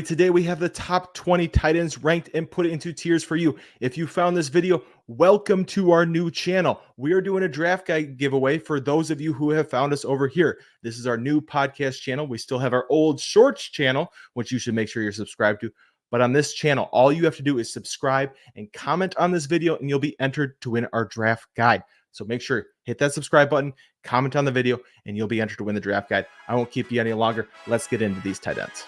today we have the top 20 tight ends ranked and put it into tiers for you. If you found this video, welcome to our new channel. We are doing a draft guide giveaway for those of you who have found us over here. This is our new podcast channel. We still have our old shorts channel, which you should make sure you're subscribed to. But on this channel, all you have to do is subscribe and comment on this video, and you'll be entered to win our draft guide. So make sure, hit that subscribe button, comment on the video, and you'll be entered to win the draft guide. I won't keep you any longer. Let's get into these tight ends.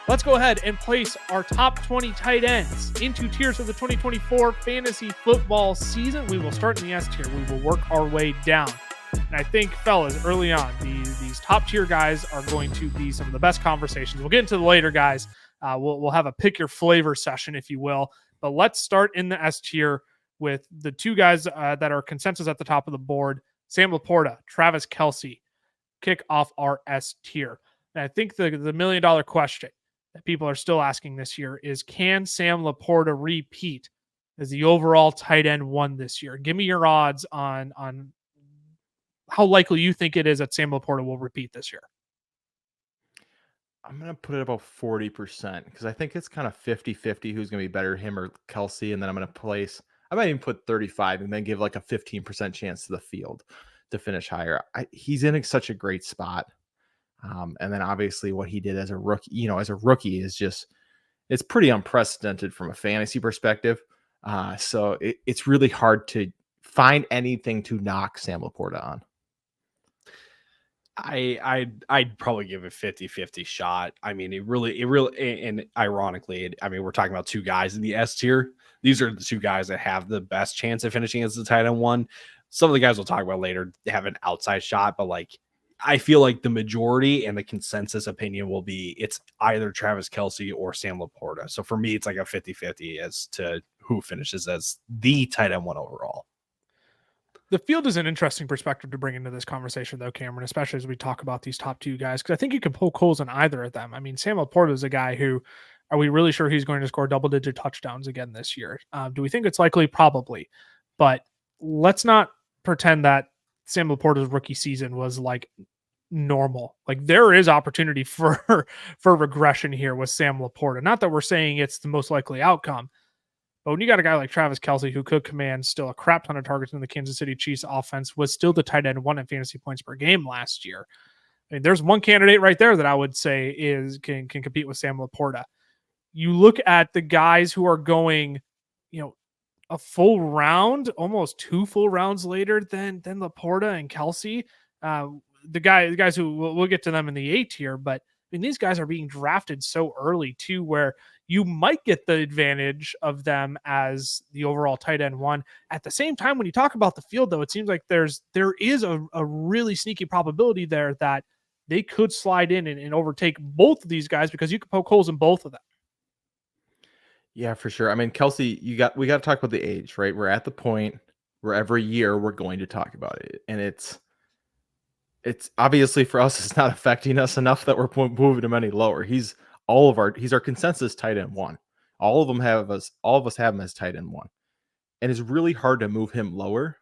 Let's go ahead and place our top 20 tight ends into tiers for the 2024 fantasy football season. We will start in the S tier. We will work our way down. And I think, fellas, early on, these top tier guys are going to be some of the best conversations. We'll get into the later guys. We'll have a pick your flavor session, if you will. But let's start in the S tier with the two guys that are consensus at the top of the board. Sam Laporta, Travis Kelce, kick off our S tier. And I think the $1 million question that people are still asking this year is, can Sam Laporta repeat as the overall tight end one this year? Give me your odds on how likely you think it is that Sam Laporta will repeat this year. I'm going to put it about 40% because I think it's kind of 50-50 who's going to be better, him or Kelce. And then I might even put 35 and then give like a 15% chance to the field to finish higher. He's in such a great spot. And then obviously what he did as a rookie, is just, it's pretty unprecedented from a fantasy perspective. So it's really hard to find anything to knock Sam Laporta on. I'd probably give a 50-50 shot. I mean, it really, and ironically, we're talking about two guys in the S tier. These are the two guys that have the best chance of finishing as the tight end one. Some of the guys we'll talk about later have an outside shot, but I feel like the majority and the consensus opinion will be it's either Travis Kelce or Sam Laporta. So for me, it's like a 50-50 as to who finishes as the tight end one overall. The field is an interesting perspective to bring into this conversation, though, Cameron, especially as we talk about these top two guys, because I think you can poke holes in either of them. I mean, Sam Laporta is a guy who, are we really sure he's going to score double-digit touchdowns again this year? Do we think it's likely? Probably. But let's not pretend that Sam Laporta's rookie season was like normal. Like, there is opportunity for regression here with Sam Laporta. Not that we're saying it's the most likely outcome, but when you got a guy like Travis Kelce, who could command still a crap ton of targets in the Kansas City Chiefs offense, was still the tight end one in fantasy points per game last year. I mean, there's one candidate right there that I would say can compete with Sam Laporta. You look at the guys who are going, a full round, almost 2 full rounds later than Laporta and Kelce. The guys who we'll get to them in the A tier, but I mean, these guys are being drafted so early too, where you might get the advantage of them as the overall tight end one. At the same time, when you talk about the field, though, it seems like there is a really sneaky probability there that they could slide in and overtake both of these guys, because you could poke holes in both of them. Yeah, for sure. I mean, Kelce, we got to talk about the age, right? We're at the point where every year we're going to talk about it, and it's obviously for us, it's not affecting us enough that we're moving him any lower. He's our consensus tight end one. All of us have him as tight end one. And it's really hard to move him lower,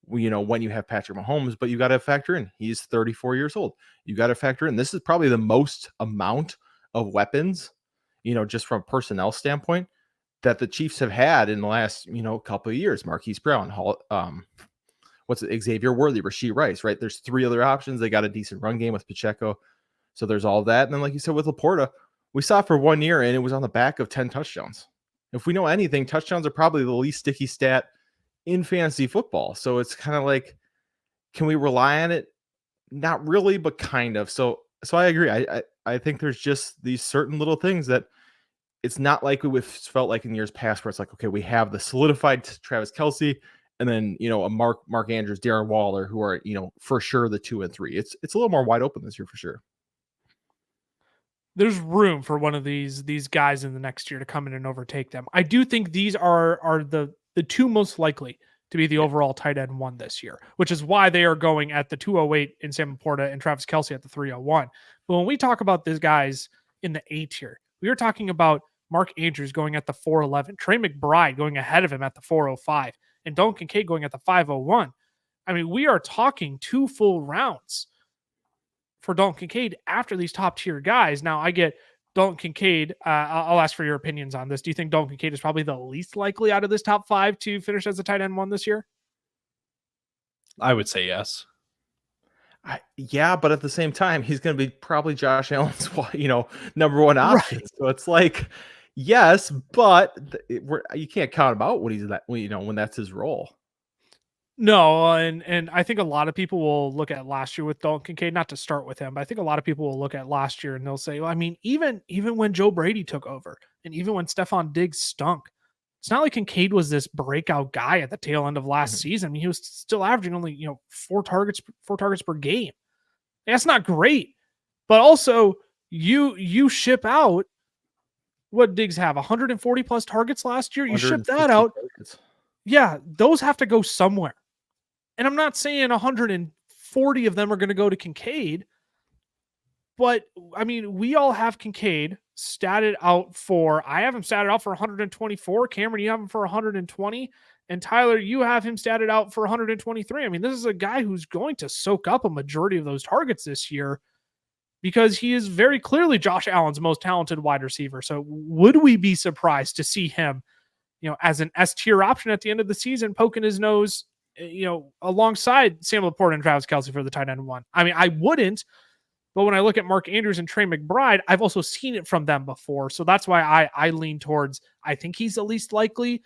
when you have Patrick Mahomes, but you got to factor in, he's 34 years old. You got to factor in, this is probably the most amount of weapons, just from a personnel standpoint, that the Chiefs have had in the last, couple of years. Marquise Brown, Xavier Worthy, Rashee Rice, right? There's 3 other options. They got a decent run game with Pacheco. So there's all that. And then, like you said, with Laporta, we saw it for 1 year, and it was on the back of 10 touchdowns. If we know anything, touchdowns are probably the least sticky stat in fantasy football. So it's kind of like, can we rely on it? Not really, but kind of. So I agree. I think there's just these certain little things that it's not like we've felt like in years past, where it's like, okay, we have the solidified Travis Kelce, and then, a Mark Andrews, Darren Waller, who are, for sure the 2 and 3. It's a little more wide open this year for sure. There's room for one of these guys in the next year to come in and overtake them. I do think these are the 2 most likely to be the overall tight end one this year, which is why they are going at the 208 in Sam Laporta and Travis Kelce at the 301. But when we talk about these guys in the A tier, we are talking about Mark Andrews going at the 411, Trey McBride going ahead of him at the 405, and Dalton Kincaid going at the 501. I mean, we are talking 2 full rounds for Dalton Kincaid after these top tier guys. Now, I get Dalton Kincaid, I'll ask for your opinions on this. Do you think Dalton Kincaid is probably the least likely out of this top 5 to finish as a tight end 1 this year? I would say yes. Yeah, but at the same time, he's going to be probably Josh Allen's, number one option. Right. So it's like, yes, but you can't count him out when he's that, when that's his role. No, and I think a lot of people will look at last year with Dalton Kincaid, not to start with him, but I think a lot of people will look at last year and they'll say, well, I mean, even when Joe Brady took over and even when Stephon Diggs stunk, it's not like Kincaid was this breakout guy at the tail end of last season. I mean, he was still averaging only, 4 targets per game. That's not great. But also, you ship out, what Diggs have, 140 plus targets last year? You ship that out. Targets. Yeah, those have to go somewhere. And I'm not saying 140 of them are going to go to Kincaid, but I mean, we all have Kincaid statted out for, I have him statted out for 124. Cameron, you have him for 120. And Tyler, you have him statted out for 123. I mean, this is a guy who's going to soak up a majority of those targets this year because he is very clearly Josh Allen's most talented wide receiver. So would we be surprised to see him, as an S tier option at the end of the season, poking his nose, alongside Sam Laporta and Travis Kelce for the tight end 1? I mean, I wouldn't, but when I look at Mark Andrews and Trey McBride, I've also seen it from them before. So that's why I lean towards, I think he's the least likely,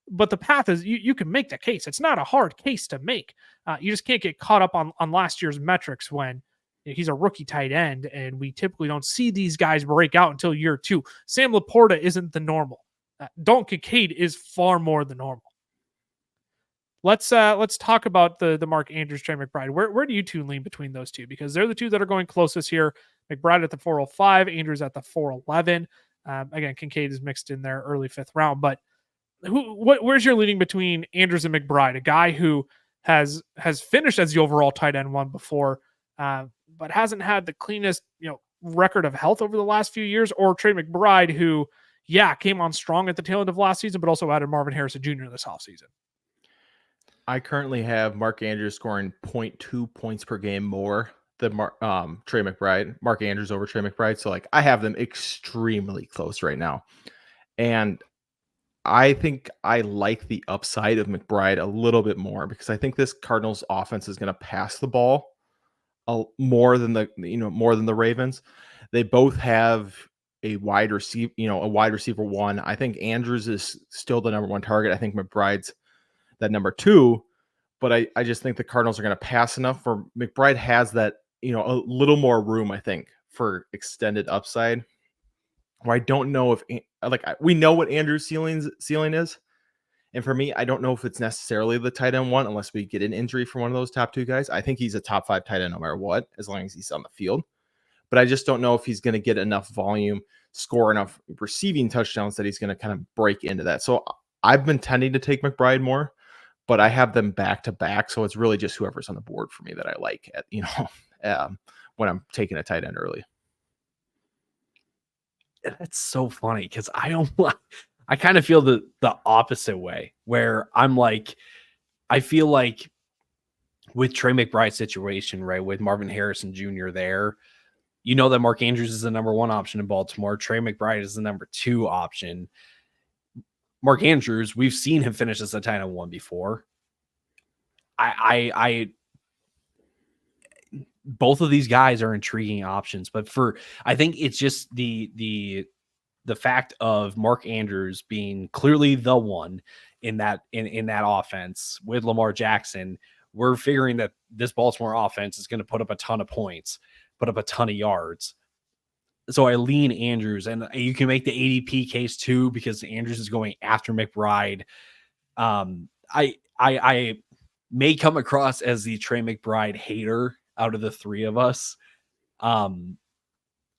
but the path is, you can make that case. It's not a hard case to make. You just can't get caught up on last year's metrics when he's a rookie tight end, and we typically don't see these guys break out until year 2. Sam Laporta isn't the normal. Dalton Kincaid is far more the normal. Let's talk about the Mark Andrews, Trey McBride. Where do you two lean between those two? Because they're the two that are going closest here. McBride at the 405, Andrews at the 411. Again, Kincaid is mixed in there early 5th round. But where's your leaning between Andrews and McBride? A guy who has finished as the overall tight end 1 before, but hasn't had the cleanest record of health over the last few years, or Trey McBride, who came on strong at the tail end of last season, but also added Marvin Harrison Jr. this offseason. I currently have Mark Andrews scoring 0.2 points per game more than Trey McBride. Mark Andrews over Trey McBride. So I have them extremely close right now. And I think I like the upside of McBride a little bit more because I think this Cardinals offense is going to pass the ball more than the Ravens. They both have a wide receiver 1. I think Andrews is still the number 1 target. I think McBride's that number 2, but I just think the Cardinals are going to pass enough for McBride has that, a little more room, I think, for extended upside. Where I don't know if we know what Andrew's ceiling is. And for me, I don't know if it's necessarily the tight end 1 unless we get an injury from one of those top 2 guys. I think he's a top 5 tight end no matter what, as long as he's on the field. But I just don't know if he's going to get enough volume, score enough receiving touchdowns that he's going to kind of break into that. So I've been tending to take McBride more, but I have them back to back. So it's really just whoever's on the board for me that I like when I'm taking a tight end early. That's so funny because I kind of feel the opposite way where I'm like, I feel like with Trey McBride's situation, right, with Marvin Harrison Jr. there, that Mark Andrews is the number 1 option in Baltimore. Trey McBride is the number 2 option. Mark Andrews, we've seen him finish as a tight end 1 before. I both of these guys are intriguing options, but I think it's just the fact of Mark Andrews being clearly the one in that offense with Lamar Jackson. We're figuring that this Baltimore offense is going to put up a ton of points, put up a ton of yards. So I lean Andrews, and you can make the ADP case too, because Andrews is going after McBride. I may come across as the Trey McBride hater out of the 3 of us. I'm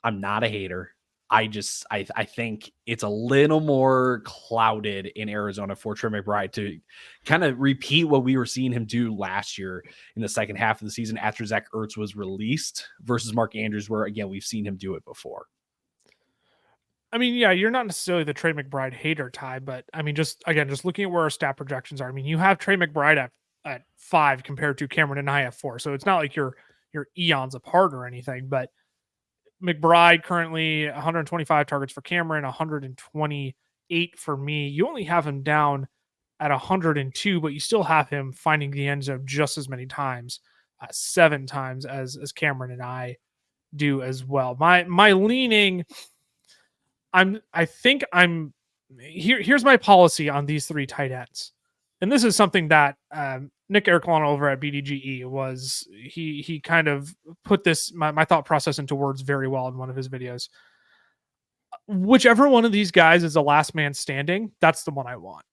not a hater. I think it's a little more clouded in Arizona for Trey McBride to kind of repeat what we were seeing him do last year in the second half of the season after Zach Ertz was released versus Mark Andrews, where again, we've seen him do it before. I mean, yeah, you're not necessarily the Trey McBride hater, Ty, but I mean, just looking at where our stat projections are. I mean, you have Trey McBride at 5 compared to Cameron and I at 4. So it's not like you're eons apart or anything, but McBride currently 125 targets for Cameron, 128 for me. You only have him down at 102, but you still have him finding the end zone just as many times, 7 times as Cameron and I do as well. My leaning, here's my policy on these 3 tight ends. And this is something that Nick Ercolano over at BDGE was, he kind of put this, my thought process into words very well in one of his videos. Whichever one of these guys is the last man standing, that's the one I want.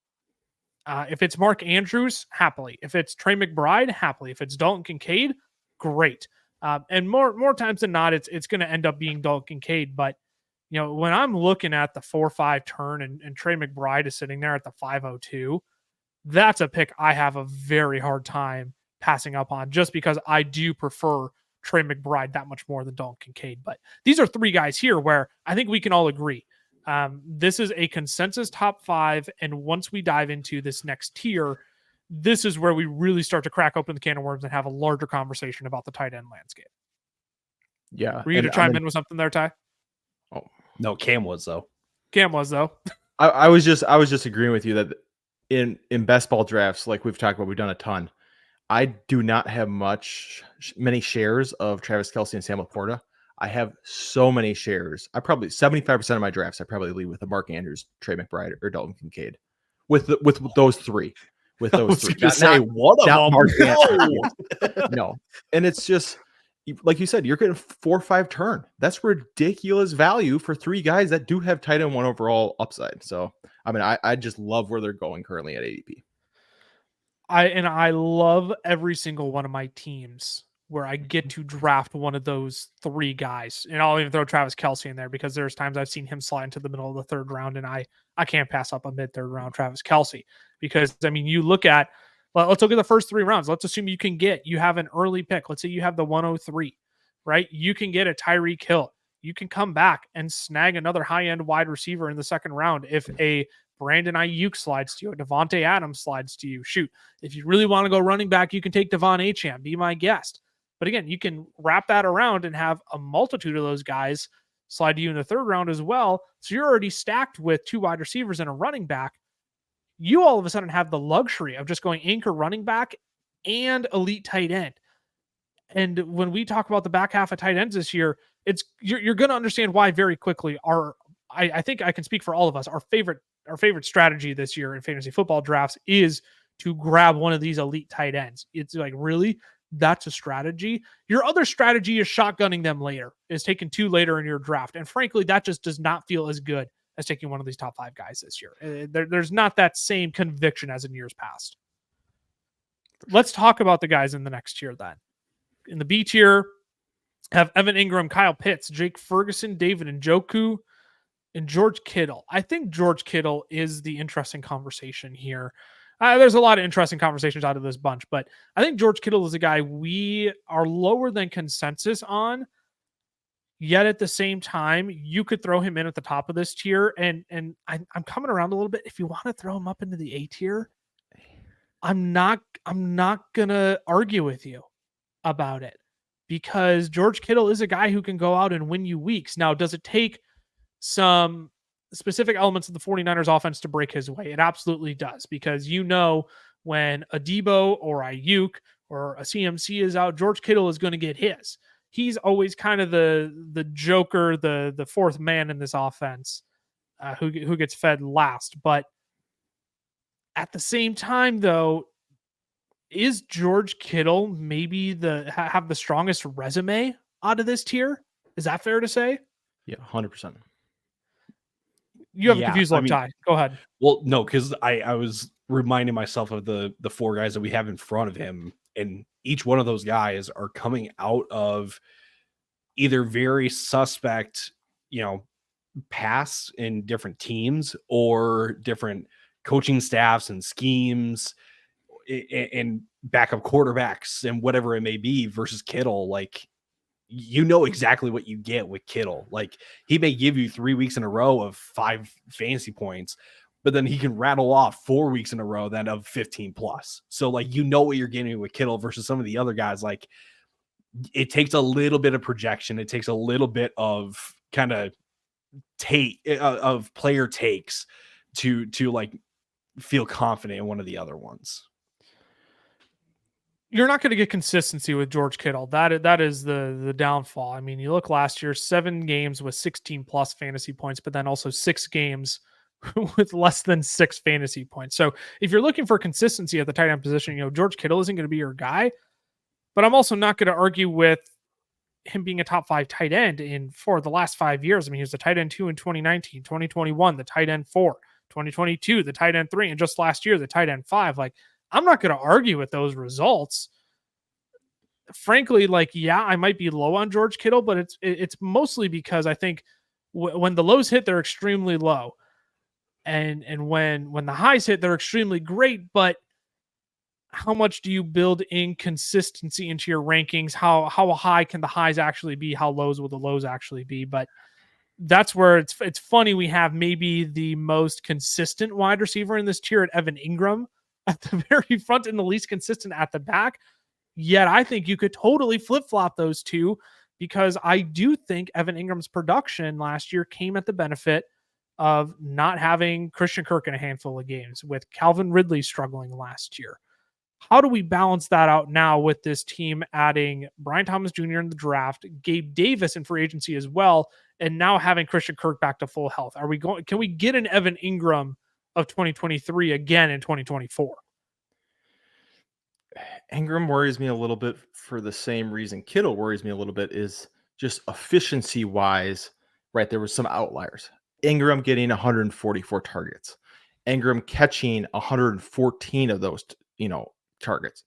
If it's Mark Andrews, happily. If it's Trey McBride, happily. If it's Dalton Kincaid, great. And more times than not, it's going to end up being Dalton Kincaid. But when I'm looking at the 4-5 turn and Trey McBride is sitting there at the 502, that's a pick I have a very hard time passing up on, just because I do prefer Trey McBride that much more than Dalton Kincaid. But these are 3 guys here where I think we can all agree. This is a consensus top 5. And once we dive into this next tier, this is where we really start to crack open the can of worms and have a larger conversation about the tight end landscape. Yeah. Were you to chime in with something there, Ty? Oh, no, Cam was though. I was just agreeing with you that in best ball drafts, like we've talked about, we've done a ton. I do not have many shares of Travis Kelce and Sam Laporta. I have so many shares. I probably 75% of my drafts I probably leave with a Mark Andrews, Trey McBride, or Dalton Kincaid. With those 3. With those 3. Not Mark Andrews. No. And it's just, like you said, you're getting 4-5 turn. That's ridiculous value for 3 guys that do have tight end 1 overall upside. So, I mean, I just love where they're going currently at ADP. I love every single one of my teams where I get to draft one of those 3 guys. And I'll even throw Travis Kelce in there, because there's times I've seen him slide into the middle of the 3rd round, and I can't pass up a mid-3rd round Travis Kelce. Because, I mean, let's look at the first 3 rounds. Let's assume you have an early pick. Let's say you have the 103, right? You can get a Tyreek Hill. You can come back and snag another high-end wide receiver in the 2nd round. If a Brandon Ayuk slides to you, a Devontae Adams slides to you, shoot. If you really want to go running back, you can take Devon Achane. Be my guest. But again, you can wrap that around and have a multitude of those guys slide to you in the 3rd round as well. So you're already stacked with 2 wide receivers and a running back. You all of a sudden have the luxury of just going anchor running back and elite tight end. And when we talk about the back half of tight ends this year, you're going to understand why very quickly. I think I can speak for all of us. Our favorite strategy this year in fantasy football drafts is to grab one of these elite tight ends. It's like, really? That's a strategy? Your other strategy is shotgunning them later, is taking 2 later in your draft. And frankly, that just does not feel as good as taking one of these top 5 guys this year. There's not that same conviction as in years past. Let's talk about the guys in the next tier then. In the B tier, have Evan Ingram, Kyle Pitts, Jake Ferguson, David Njoku, and George Kittle. I think George Kittle is the interesting conversation here. There's a lot of interesting conversations out of this bunch, but I think George Kittle is a guy we are lower than consensus on, yet at the same time, you could throw him in at the top of this tier, and I'm coming around a little bit. If you want to throw him up into the A tier, I'm not gonna argue with you about it, because George Kittle is a guy who can go out and win you weeks. Now, does it take some specific elements of the 49ers offense to break his way? It absolutely does, because when a Debo or a Ayuk or a CMC is out, George Kittle is going to get his. He's always kind of the joker, the 4th man in this offense, who gets fed last. But at the same time, though, is George Kittle maybe have the strongest resume out of this tier? Is that fair to say? Yeah, 100%. You have a confused look, Ty. Go ahead. Well, no, because I was reminding myself of the 4 guys that we have in front of him, and each one of those guys are coming out of either very suspect, pass in different teams or different coaching staffs and schemes and backup quarterbacks and whatever it may be, versus Kittle. Like, exactly what you get with Kittle. Like, he may give you 3 weeks in a row of 5 fantasy points, but then he can rattle off 4 weeks in a row then of 15 plus. So like, what you're getting with Kittle versus some of the other guys. Like, it takes a little bit of projection. It takes a little bit of kind of of player takes to like feel confident in one of the other ones. You're not going to get consistency with George Kittle. That is the downfall. I mean, you look last year, 7 games with 16 plus fantasy points, but then also 6 games with less than 6 fantasy points. So if you're looking for consistency at the tight end position, George Kittle isn't going to be your guy, but I'm also not going to argue with him being a top 5 tight end for the last 5 years. I mean, he was the tight end 2 in 2019, 2021, the tight end 4, 2022, the tight end 3, and just last year, the tight end 5. Like, I'm not going to argue with those results. Frankly, I might be low on George Kittle, but it's mostly because I think when the lows hit, they're extremely low. And when the highs hit, they're extremely great, but how much do you build in consistency into your rankings? How high can the highs actually be? How lows will the lows actually be? But that's where it's funny. We have maybe the most consistent wide receiver in this tier at Evan Ingram at the very front and the least consistent at the back. Yet I think you could totally flip-flop those two, because I do think Evan Ingram's production last year came at the benefit of not having Christian Kirk in a handful of games, with Calvin Ridley struggling last year. How do we balance that out now with this team adding Brian Thomas Jr. in the draft, Gabe Davis in free agency as well, and now having Christian Kirk back to full health? Can we get an Evan Ingram of 2023 again in 2024? Ingram worries me a little bit for the same reason Kittle worries me a little bit, is just efficiency wise, right? There was some outliers. Ingram getting 144 targets, Ingram catching 114 of those, targets.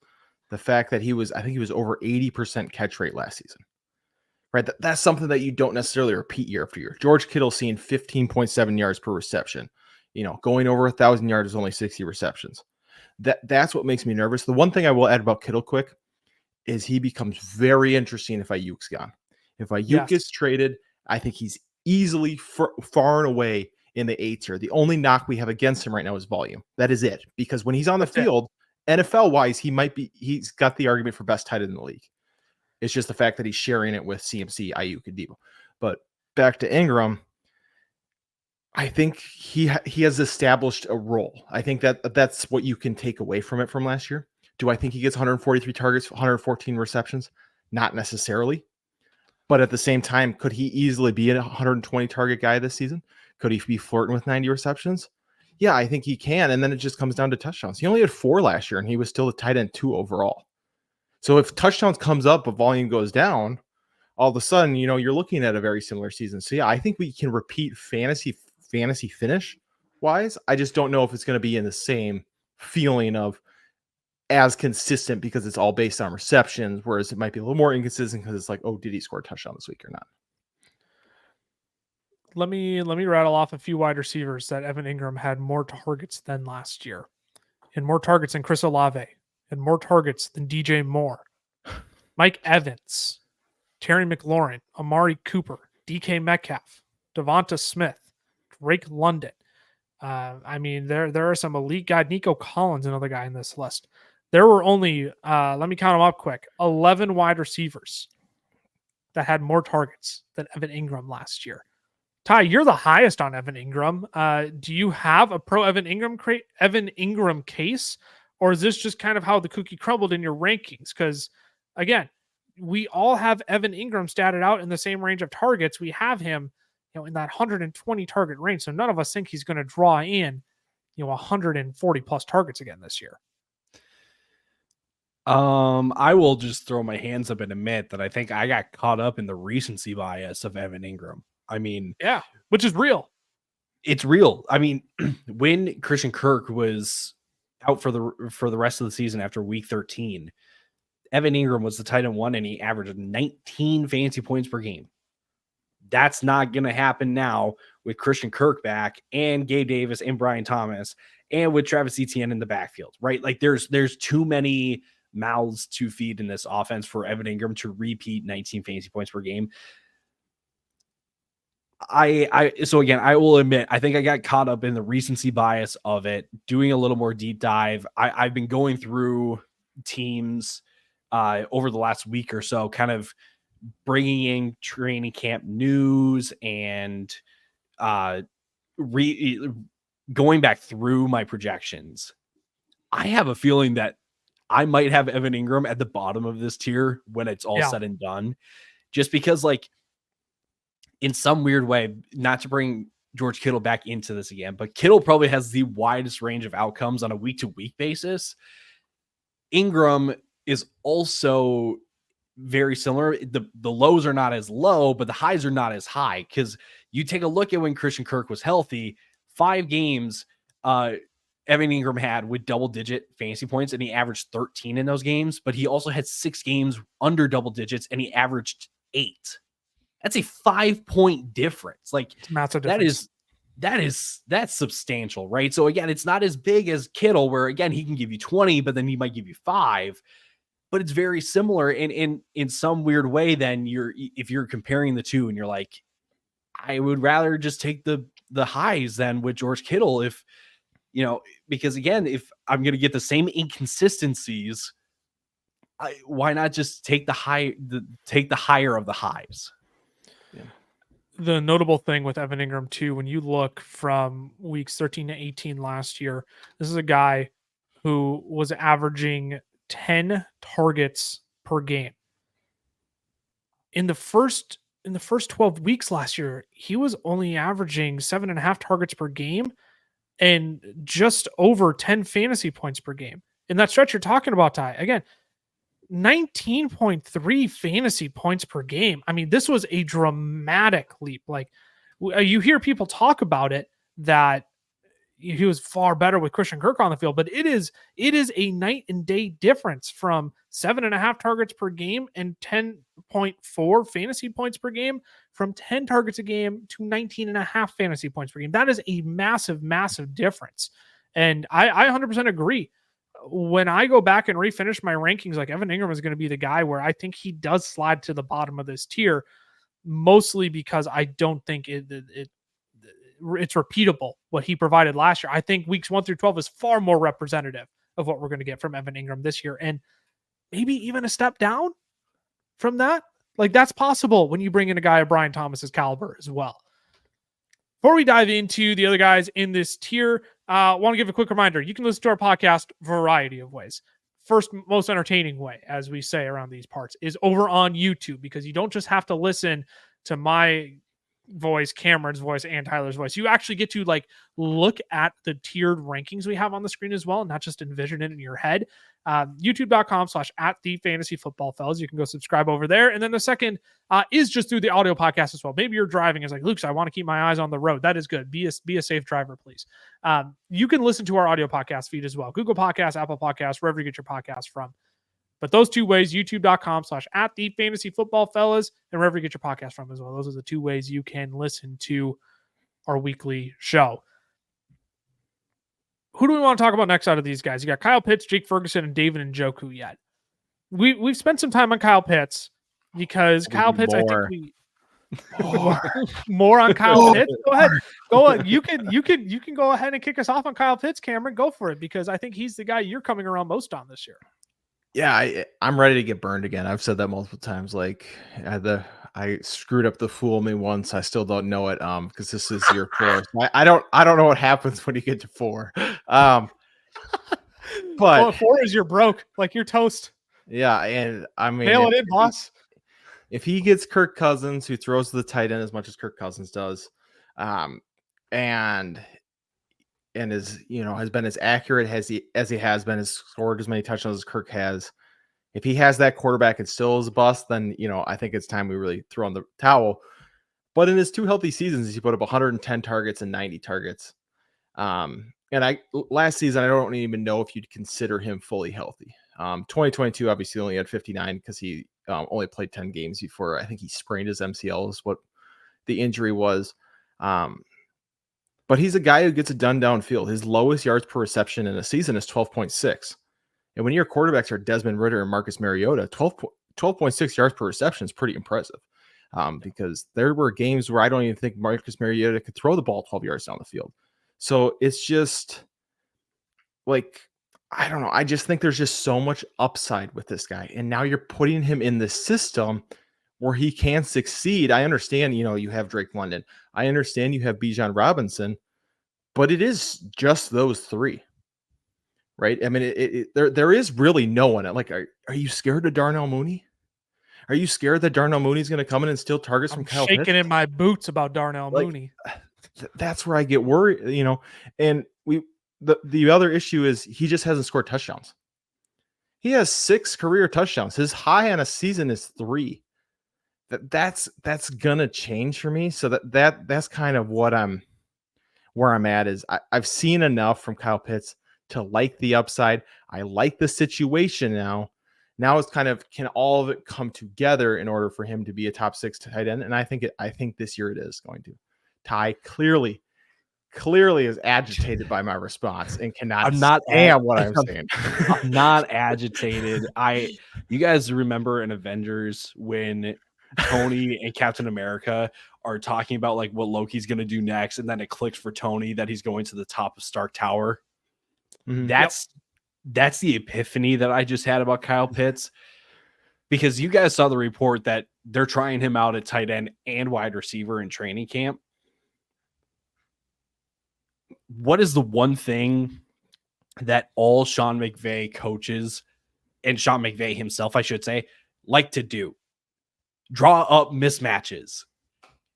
The fact that I think he was over 80% catch rate last season, right? That's something that you don't necessarily repeat year after year. George Kittle seeing 15.7 yards per reception, going over 1,000 yards is only 60 receptions. That's what makes me nervous. The one thing I will add about Kittle quick is he becomes very interesting if Ayuk's gone. If Ayuk gets traded, I think he's easily far and away in the A tier. The only knock we have against him right now is volume. That is it. Because when he's on the field, NFL wise, he's got the argument for best tight end in the league. It's just the fact that he's sharing it with CMC, Ayuk, and Debo. But back to Ingram, I think he has established a role. I think that's what you can take away from it from last year. Do I think he gets 143 targets, 114 receptions? Not necessarily. But at the same time, could he easily be a 120 target guy this season? Could he be flirting with 90 receptions? Yeah, I think he can. And then it just comes down to touchdowns. He only had 4 last year, and he was still a tight end 2 overall. So if touchdowns comes up, but volume goes down, all of a sudden, you're looking at a very similar season. So yeah, I think we can repeat fantasy finish wise. I just don't know if it's going to be in the same feeling of as consistent, because it's all based on receptions, whereas it might be a little more inconsistent because it's like, oh, did he score a touchdown this week or not? Let me rattle off a few wide receivers that Evan Ingram had more targets than last year, and more targets than Chris Olave, and more targets than DJ Moore, Mike Evans, Terry McLaurin, Amari Cooper, DK Metcalf, Devonta Smith, Drake London. There are some elite guys. Nico Collins, another guy in this list. There were only, let me count them up quick, 11 wide receivers that had more targets than Evan Ingram last year. Ty, you're the highest on Evan Ingram. Do you have a pro Evan Ingram case, or is this just kind of how the cookie crumbled in your rankings? Because again, we all have Evan Ingram statted out in the same range of targets. We have him, in that 120 target range. So none of us think he's going to draw in, 140 plus targets again this year. I will just throw my hands up and admit that I think I got caught up in the recency bias of Evan Ingram. Yeah, which is real. It's real. When Christian Kirk was out for the rest of the season after week 13, Evan Ingram was the tight end 1, and he averaged 19 fantasy points per game. That's not going to happen now with Christian Kirk back and Gabe Davis and Brian Thomas and with Travis Etienne in the backfield, right? Like there's too many mouths to feed in this offense for Evan Ingram to repeat 19 fantasy points per game. So again, I will admit, I think I got caught up in the recency bias of it, doing a little more deep dive. I've been going through teams over the last week or so, kind of bringing in training camp news and going back through my projections. I have a feeling that I might have Evan Ingram at the bottom of this tier when it's all said and done, just because, like, in some weird way, not to bring George Kittle back into this again, but Kittle probably has the widest range of outcomes on a week-to-week basis. Ingram is also very similar. The lows are not as low, but the highs are not as high, because you take a look at when Christian Kirk was healthy, 5 games Evan Ingram had with double-digit fantasy points, and he averaged 13 in those games, but he also had 6 games under double digits, and he averaged 8. That's a 5-point difference. Like, it's massive difference. That's substantial, right? So again, it's not as big as Kittle, where again, he can give you 20, but then he might give you 5, but it's very similar in some weird way. Then if you're comparing the two and you're like, I would rather just take the highs than with George Kittle, if, because again, if I'm going to get the same inconsistencies, why not just take the higher of the highs? Yeah. The notable thing with Evan Ingram too, when you look from weeks 13 to 18 last year, this is a guy who was averaging 10 targets per game. In the first 12 weeks last year, he was only averaging 7.5 targets per game and just over 10 fantasy points per game. In that stretch you're talking about, Ty, again, 19.3 fantasy points per game. I mean, this was a dramatic leap. Like, you hear people talk about it, that he was far better with Christian Kirk on the field, but it is a night and day difference from 7.5 targets per game and 10.4 fantasy points per game, from 10 targets a game to 19.5 fantasy points per game. That is a massive, massive difference. And I 100% agree. When I go back and refinish my rankings, like, Evan Ingram is going to be the guy where I think he does slide to the bottom of this tier, mostly because I don't think it's repeatable what he provided last year. I think weeks 1 through 12 is far more representative of what we're going to get from Evan Ingram this year, and maybe even a step down from that. Like, that's possible when you bring in a guy of Brian Thomas's caliber as well. Before we dive into the other guys in this tier, I want to give a quick reminder. You can listen to our podcast a variety of ways. First, most entertaining way, as we say around these parts, is over on YouTube, because you don't just have to listen to my voice, Cameron's voice, and Tyler's voice. You actually get to, like, look at the tiered rankings we have on the screen as well, not just envision it in your head. YouTube.com/@thefantasyfootballfellas. You can go subscribe over there. And then the second is just through the audio podcast as well. Maybe you're driving. It's like, Luke, I want to keep my eyes on the road. That is good. Be a safe driver, please. You can listen to our audio podcast feed as well. Google Podcasts, Apple Podcasts, wherever you get your podcasts from. But those two ways, youtube.com/@thefantasyfootballfellas, and wherever you get your podcast from as well. Those are the two ways you can listen to our weekly show. Who do we want to talk about next out of these guys? You got Kyle Pitts, Jake Ferguson, and David Njoku yet. We've spent some time on Kyle Pitts, because Kyle Pitts, I think more on Kyle Pitts. Go ahead. You can go ahead and kick us off on Kyle Pitts, Cameron. Go for it, because I think he's the guy you're coming around most on this year. Yeah, I'm ready to get burned again. I've said that multiple times. Like, I screwed up the fool me once. I still don't know it. Because this is year 4. So I don't know what happens when you get to 4. But 4 is you're broke, like you're toast. Yeah, and I mean, mail it in, boss. If he gets Kirk Cousins, who throws to the tight end as much as Kirk Cousins does, and is, has been as accurate as he has been, has scored as many touchdowns as Kirk has. If he has that quarterback and still is a bust, then, I think it's time we really throw in the towel. But in his 2 healthy seasons, he put up 110 targets and 90 targets. And last season, I don't even know if you'd consider him fully healthy. 2022 obviously only had 59 because he only played 10 games before I think he sprained his MCL is what the injury was. But he's a guy who gets it done downfield. His lowest yards per reception in a season is 12.6. And when your quarterbacks are Desmond Ridder and Marcus Mariota, 12.6 yards per reception is pretty impressive. Because there were games where I don't even think Marcus Mariota could throw the ball 12 yards down the field. So it's just like, I don't know. I just think there's just so much upside with this guy. And now you're putting him in the system where he can succeed. I understand, you have Drake London. I understand you have Bijan Robinson, but it is just those three, right? I mean, there is really no one. Like, are you scared of Darnell Mooney? Are you scared that Darnell Mooney is going to come in and steal targets from Kyle Pitts? Shaking in my boots about Darnell Mooney. That's where I get worried, and the other issue is he just hasn't scored touchdowns. He has 6 career touchdowns. His high on a season is 3. That's gonna change for me. So that's kind of where I'm at is I've seen enough from Kyle Pitts to like the upside. I like the situation now. Now it's kind of, can all of it come together in order for him to be a top 6 tight end? And I think this year it is going to. Ty clearly is agitated by my response and cannot stand what I'm saying. I'm not agitated. You guys remember in Avengers when Tony and Captain America are talking about like what Loki's going to do next, and then it clicks for Tony that he's going to the top of Stark Tower. Mm-hmm. That's the epiphany that I just had about Kyle Pitts, because you guys saw the report that they're trying him out at tight end and wide receiver in training camp. What is the one thing that all Sean McVay coaches, and Sean McVay himself, I should say, like to do? Draw up mismatches.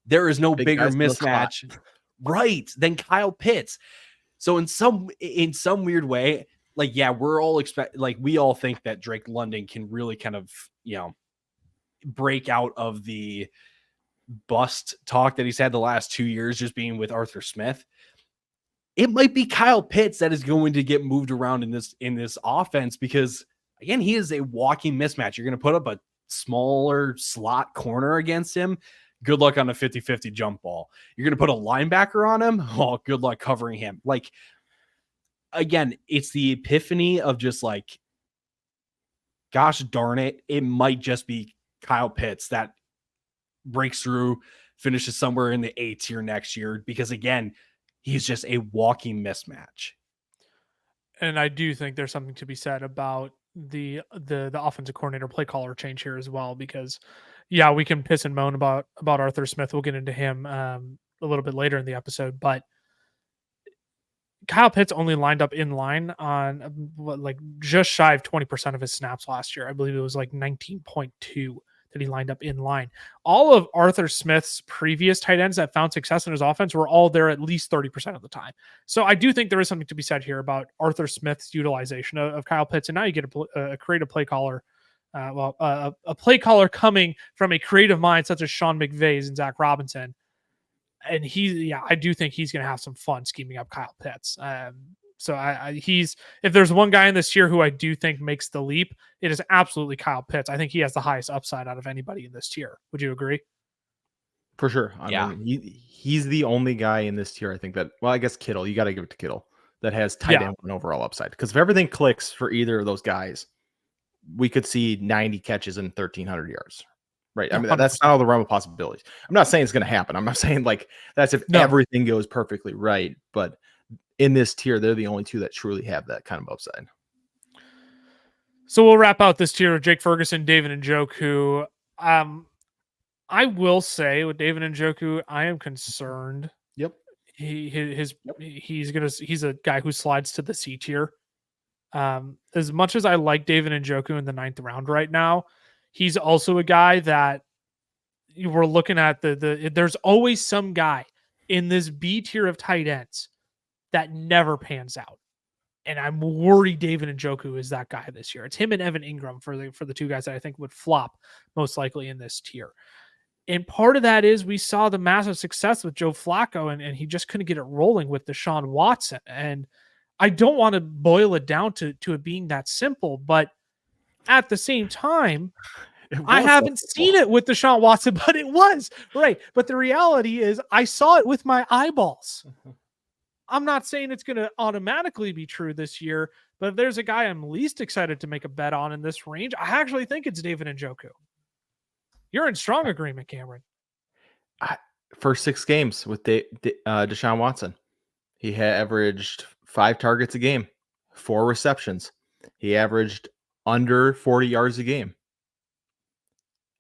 There is no bigger mismatch, right, than Kyle Pitts. So in some weird way, like, yeah, we're all we all think that Drake London can really kind of, break out of the bust talk that he's had the last 2 years just being with Arthur Smith. It might be Kyle Pitts that is going to get moved around in this offense, because again, he is a walking mismatch. You're going to put up a smaller slot corner against him. Good luck on a 50-50 jump ball. You're going to put a linebacker on him. Oh, good luck covering him. Like, again, it's the epiphany of just like, gosh darn it, it might just be Kyle Pitts that breaks through, finishes somewhere in the A tier next year, because again, he's just a walking mismatch. And I do think there's something to be said about the offensive coordinator play caller change here as well, because yeah, we can piss and moan about Arthur Smith. We'll get into him a little bit later in the episode, but Kyle Pitts only lined up in line on just shy of 20% of his snaps last year. I believe it was like 19.2 that he lined up in line. All of Arthur Smith's previous tight ends that found success in his offense were all there at least 30% of the time. So I do think there is something to be said here about Arthur Smith's utilization of Kyle Pitts. And now you get a creative play caller. A play caller coming from a creative mind such as Sean McVay's and Zach Robinson. And I do think he's going to have some fun scheming up Kyle Pitts. So if there's one guy in this year who I do think makes the leap, it is absolutely Kyle Pitts. I think he has the highest upside out of anybody in this tier. Would you agree? For sure. I mean, he's the only guy in this tier, I think, that, well, I guess Kittle, you got to give it to Kittle, that has tight end and overall upside. Because if everything clicks for either of those guys, we could see 90 catches and 1,300 yards. Right. I mean, 100%. That's not all the realm of possibilities. I'm not saying it's going to happen. I'm not saying like that's if everything goes perfectly right. But in this tier, they're the only two that truly have that kind of upside. So we'll wrap out this tier with Jake Ferguson, David Njoku. I will say with David Njoku, I am concerned. Yep. He's a guy who slides to the C tier. As much as I like David Njoku in the 9th round right now, he's also a guy that we're looking at there's always some guy in this B tier of tight ends that never pans out. And I'm worried David Njoku is that guy this year. It's him and Evan Ingram for the two guys that I think would flop most likely in this tier. And part of that is we saw the massive success with Joe Flacco, and he just couldn't get it rolling with Deshaun Watson. And I don't want to boil it down to it being that simple, but at the same time, I haven't seen it with Deshaun Watson, but it was right. But the reality is I saw it with my eyeballs. I'm not saying it's going to automatically be true this year, but if there's a guy I'm least excited to make a bet on in this range, I actually think it's David Njoku. You're in strong agreement, Cameron. First 6 games with Deshaun Watson, he had averaged 5 targets a game. 4 receptions. He averaged under 40 yards a game.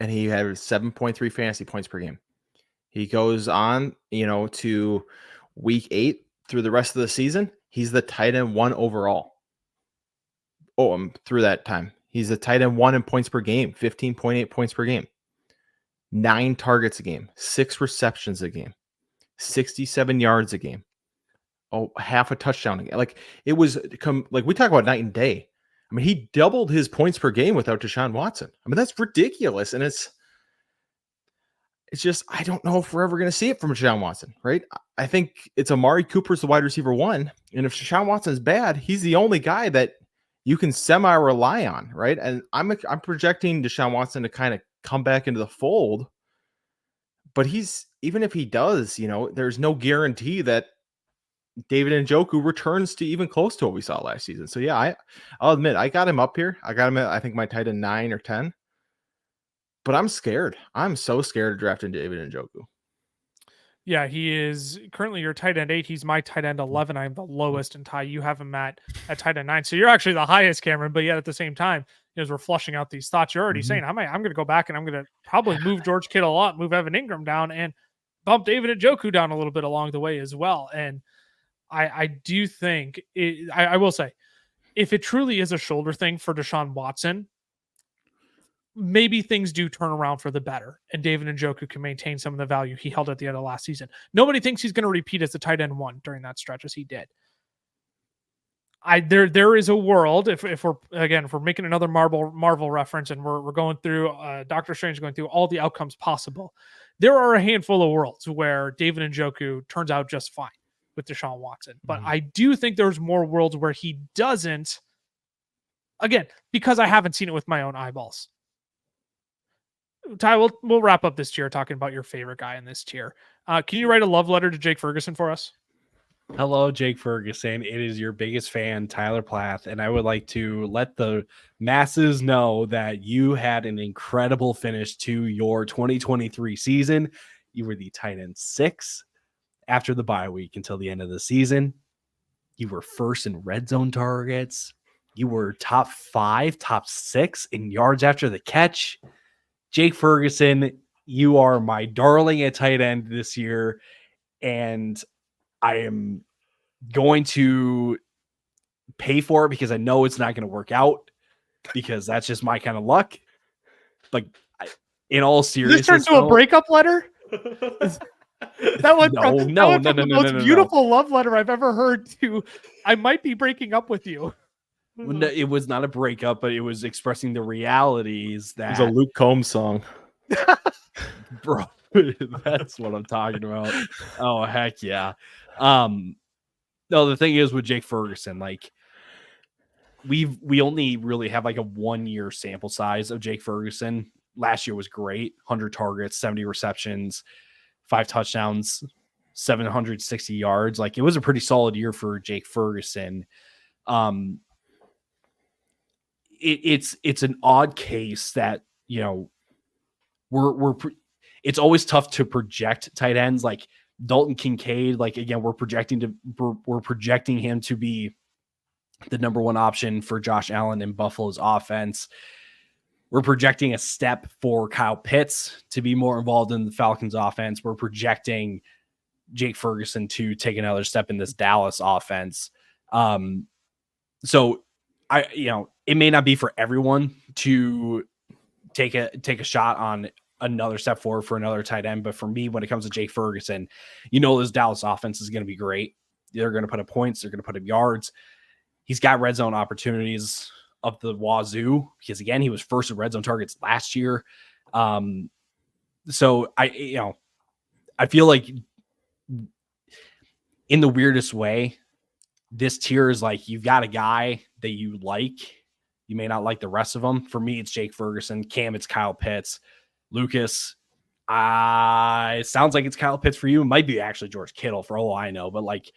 And he had 7.3 fantasy points per game. He goes on, to week 8 through the rest of the season. He's the tight end 1 overall. Through that time. He's a tight end 1 in points per game, 15.8 points per game. 9 targets a game, 6 receptions a game, 67 yards a game. Half a touchdown again. Like it was like we talk about night and day. I mean, he doubled his points per game without Deshaun Watson. I mean, that's ridiculous. And it's just, I don't know if we're ever going to see it from Deshaun Watson, right? I think it's Amari Cooper's the wide receiver 1. And if Deshaun Watson is bad, he's the only guy that you can semi-rely on, right? And I'm projecting Deshaun Watson to kind of come back into the fold. But even if he does, there's no guarantee that David Njoku returns to even close to what we saw last season. So yeah, I'll admit I got him up here. I got him at, I think, my tight end 9 or 10. But I'm scared. I'm so scared of drafting David Njoku. Yeah, he is currently your tight end 8. He's my tight end 11. I'm the lowest, and Ty, you have him at tight end 9. So you're actually the highest, Cameron. But yet at the same time, as we're flushing out these thoughts, you're already saying I'm going to go back and I'm going to probably move George Kittle up, move Evan Ingram down, and bump David Njoku down a little bit along the way as well. And I do think I will say, if it truly is a shoulder thing for Deshaun Watson, maybe things do turn around for the better, and David Njoku can maintain some of the value he held at the end of last season. Nobody thinks he's going to repeat as the tight end 1 during that stretch as he did. There is a world, if we're making another Marvel reference, and we're going through Doctor Strange going through all the outcomes possible. There are a handful of worlds where David Njoku turns out just fine with Deshaun Watson, but I do think there's more worlds where he doesn't. Again, because I haven't seen it with my own eyeballs. Ty, we'll wrap up this tier talking about your favorite guy in this tier. Can you write a love letter to Jake Ferguson for us? Hello, Jake Ferguson. It is your biggest fan, Tyler Plath, and I would like to let the masses know that you had an incredible finish to your 2023 season. You were the tight end 6 after the bye week until the end of the season. You were first in red zone targets. You were top 5, top 6 in yards after the catch. Jake Ferguson, you are my darling at tight end this year, and I am going to pay for it because I know it's not going to work out, because that's just my kind of luck. Like, in all seriousness, this turned to a breakup letter. That went from the most beautiful love letter I've ever heard to I might be breaking up with you. No, it was not a breakup, but it was expressing the realities that It's a Luke Combs song. Bro, that's what I'm talking about. Oh, heck yeah. No, the thing is with Jake Ferguson, like we only really have like a 1-year sample size of Jake Ferguson. Last year was great. 100 targets, 70 receptions, 5 touchdowns, 760 yards. Like, it was a pretty solid year for Jake Ferguson. It's an odd case that, it's always tough to project tight ends. Like Dalton Kincaid, like, again, we're projecting him to be the number 1 option for Josh Allen in Buffalo's offense. We're projecting a step for Kyle Pitts to be more involved in the Falcons offense. We're projecting Jake Ferguson to take another step in this Dallas offense. So it may not be for everyone to take a shot on another step forward for another tight end. But for me, when it comes to Jake Ferguson, this Dallas offense is going to be great. They're going to put up points. They're going to put up yards. He's got red zone opportunities of the wazoo, because again, he was first in red zone targets last year. So I feel like in the weirdest way, this tier is like, you've got a guy that you like. You may not like the rest of them. For me, it's Jake Ferguson. Cam, it's Kyle Pitts. Lucas, it sounds like it's Kyle Pitts for you. It might be actually George Kittle for all I know, but like,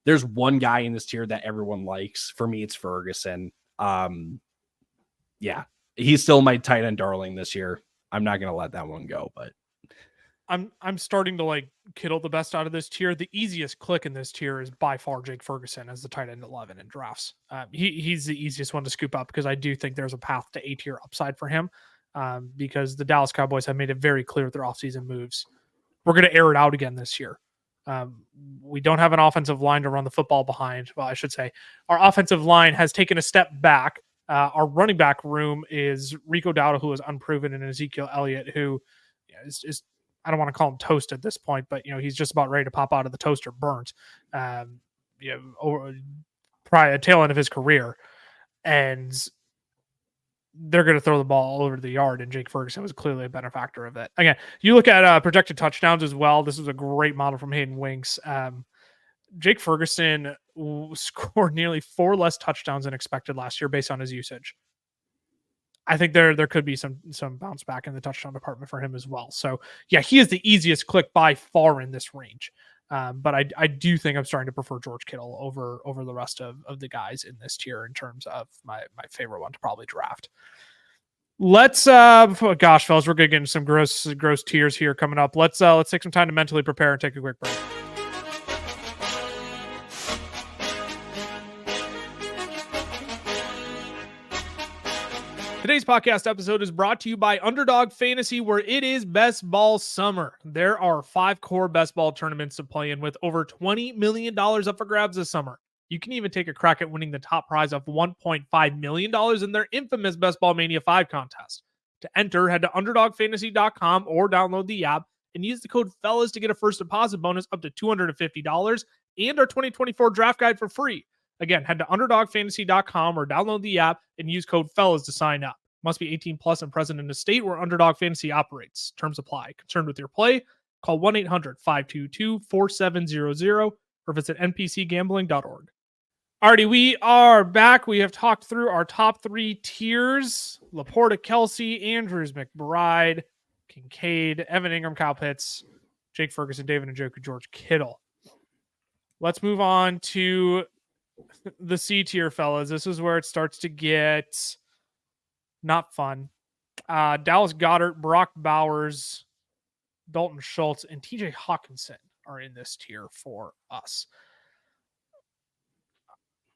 there's one guy in this tier that everyone likes. For me, it's Ferguson. Yeah, he's still my tight end darling this year. I'm not going to let that one go, but I'm starting to like Kittle the best out of this tier. The easiest click in this tier is by far Jake Ferguson as the tight end 11 in drafts. He's the easiest one to scoop up because I do think there's a path to A tier upside for him, because the Dallas Cowboys have made it very clear with their offseason moves. We're going to air it out again this year. We don't have an offensive line to run the football behind. Well, I should say our offensive line has taken a step back. Our running back room is Rico Dowdle, who is unproven, and Ezekiel Elliott, who is I don't want to call him toast at this point, but he's just about ready to pop out of the toaster burnt. Probably a tail end of his career, and they're going to throw the ball all over the yard, and Jake Ferguson was clearly a benefactor of that. Again, you look at projected touchdowns as well. This is a great model from Hayden Winks. Jake Ferguson scored nearly 4 less touchdowns than expected last year based on his usage. I think there could be some bounce back in the touchdown department for him as well. So yeah, he is the easiest click by far in this range. But I do think I'm starting to prefer George Kittle over the rest of the guys in this tier in terms of my favorite one to probably draft. Let's gosh, fellas, we're gonna get into some gross tiers here coming up. Let's take some time to mentally prepare and take a quick break. Today's podcast episode is brought to you by Underdog Fantasy, where it is best ball summer. There are 5 core best ball tournaments to play in with over $20 million up for grabs this summer. You can even take a crack at winning the top prize of $1.5 million in their infamous Best Ball Mania 5 contest. To enter, head to UnderdogFantasy.com or download the app and use the code FELLAS to get a first deposit bonus up to $250 and our 2024 draft guide for free. Again, head to UnderdogFantasy.com or download the app and use code FELLAS to sign up. Must be 18 plus and present in a state where Underdog Fantasy operates. Terms apply. Concerned with your play? Call 1-800-522-4700 or visit npcgambling.org. Alrighty, we are back. We have talked through our top 3 tiers. Laporta, Kelce, Andrews, McBride, Kincaid, Evan Ingram, Kyle Pitts, Jake Ferguson, David Njoku, George Kittle. Let's move on to the C tier, fellas. This is where it starts to get not fun. Dallas Goedert, Brock Bowers, Dalton Schultz, and TJ Hawkinson are in this tier for us.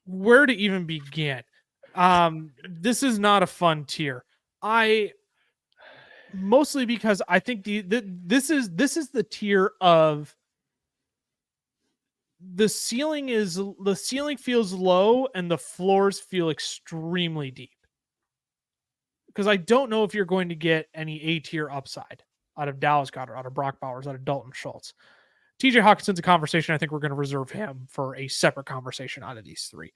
Where to even begin? This is not a fun tier. Mostly because I think this is the tier of the ceiling feels low and the floors feel extremely deep. Because I don't know if you're going to get any A tier upside out of Dallas Goedert, out of Brock Bowers, out of Dalton Schultz. TJ Hawkinson's a conversation. I think we're going to reserve him for a separate conversation out of these 3.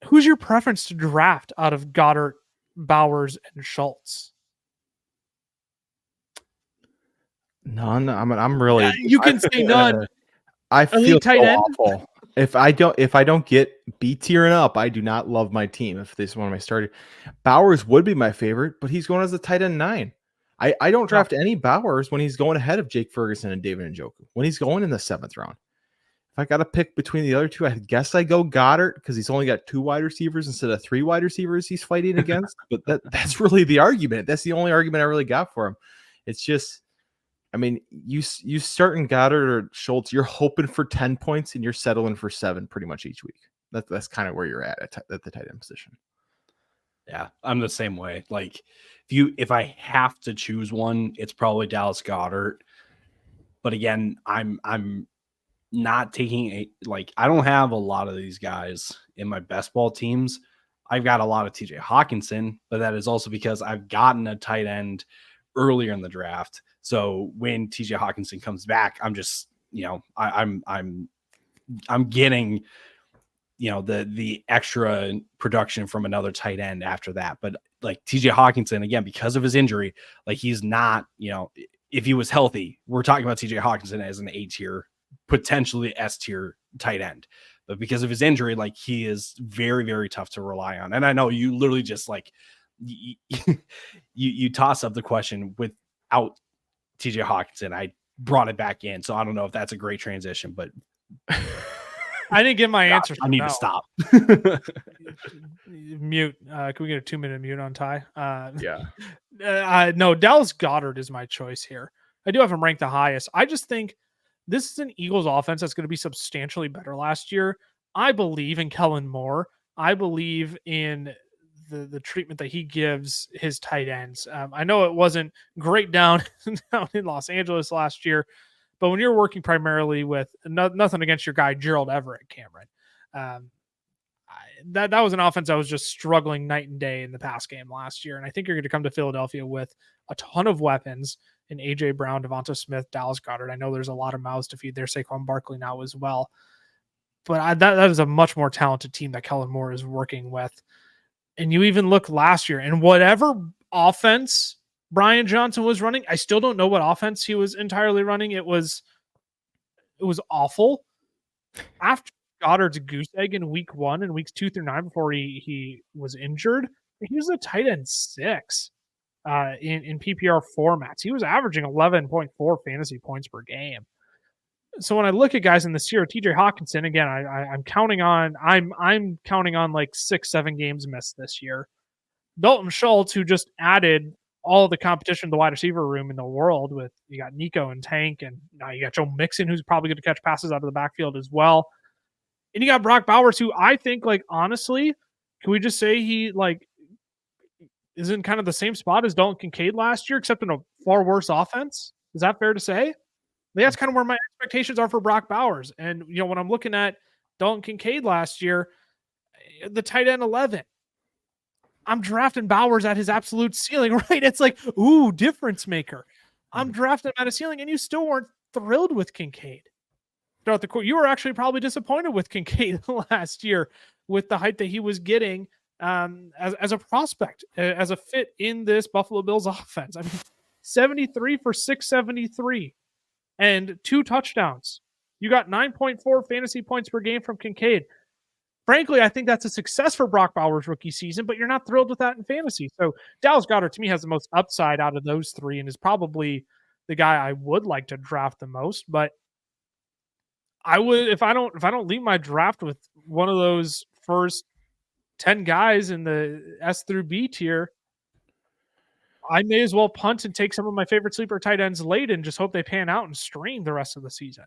Who's your preference to draft out of Goddard, Bowers, and Schultz? None. I'm really. You can say none. I feel tight so end? awful. If I don't get B tier and up, I do not love my team. If this is one of my started, Bowers would be my favorite, but he's going as a tight end 9. I don't draft any Bowers when he's going ahead of Jake Ferguson and David Njoku. When he's going in the 7th round, if I got to pick between the other 2, I guess I go Goddard because he's only got 2 wide receivers instead of 3 wide receivers he's fighting against. But that's really the argument. That's the only argument I really got for him. It's just, I mean, you starting Goddard or Schultz, you're hoping for 10 points and you're settling for 7 pretty much each week. That's kind of where you're at the tight end position. Yeah, I'm the same way. Like, if I have to choose one, it's probably Dallas Goedert. But again, I'm not taking I don't have a lot of these guys in my best ball teams. I've got a lot of TJ Hawkinson, but that is also because I've gotten a tight end earlier in the draft. So when TJ Hawkinson comes back, I'm just, I'm getting, the extra production from another tight end after that. But like TJ Hawkinson, again, because of his injury, like he's not, if he was healthy, we're talking about TJ Hawkinson as an A tier, potentially S tier tight end. But because of his injury, like he is very, very tough to rely on. And I know you literally just like, you toss up the question without TJ Hawkinson. I brought it back in. So I don't know if that's a great transition, but I didn't get my answer. I need to stop. Mute. Can we get a 2-minute mute on Ty? Yeah. No, Dallas Goedert is my choice here. I do have him ranked the highest. I just think this is an Eagles offense that's going to be substantially better last year. I believe in Kellen Moore. I believe in the treatment that he gives his tight ends. I know it wasn't great down in Los Angeles last year, but when you're working primarily with nothing against your guy Gerald Everett, Cameron, that was an offense that was just struggling night and day in the pass game last year. And I think you're going to come to Philadelphia with a ton of weapons in AJ Brown, Devonta Smith, Dallas Goedert. I know there's a lot of mouths to feed there. Saquon Barkley now as well. But that is a much more talented team that Kellen Moore is working with. And you even look last year, and whatever offense Brian Johnson was running, I still don't know what offense he was entirely running. It was awful. After Goddard's goose egg in week 1 and weeks 2 through 9 before he was injured, he was a tight end 6 in PPR formats. He was averaging 11.4 fantasy points per game. So when I look at guys in this year, TJ Hawkinson, again, I'm counting on like 6-7 games missed this year. Dalton Schultz, who just added all the competition to the wide receiver room in the world with you got Nico and Tank, and now you got Joe Mixon, who's probably going to catch passes out of the backfield as well. And you got Brock Bowers, who I think, like, honestly, can we just say he like is in kind of the same spot as Dalton Kincaid last year, except in a far worse offense? Is that fair to say? That's kind of where my expectations are for Brock Bowers. And, when I'm looking at Dalton Kincaid last year, the tight end 11, I'm drafting Bowers at his absolute ceiling, right? It's like, ooh, difference maker. I'm drafting him at a ceiling, and you still weren't thrilled with Kincaid. Throughout the course, you were actually probably disappointed with Kincaid last year with the hype that he was getting as a prospect, as a fit in this Buffalo Bills offense. I mean, 73 for 673. And 2 touchdowns. You got 9.4 fantasy points per game from Kincaid. Frankly, I think that's a success for Brock Bowers' rookie season, but you're not thrilled with that in fantasy. So Dallas Goedert, to me, has the most upside out of those 3 and is probably the guy I would like to draft the most. But I would, if I don't leave my draft with one of those first 10 guys in the S through B tier, I may as well punt and take some of my favorite sleeper tight ends late and just hope they pan out and stream the rest of the season.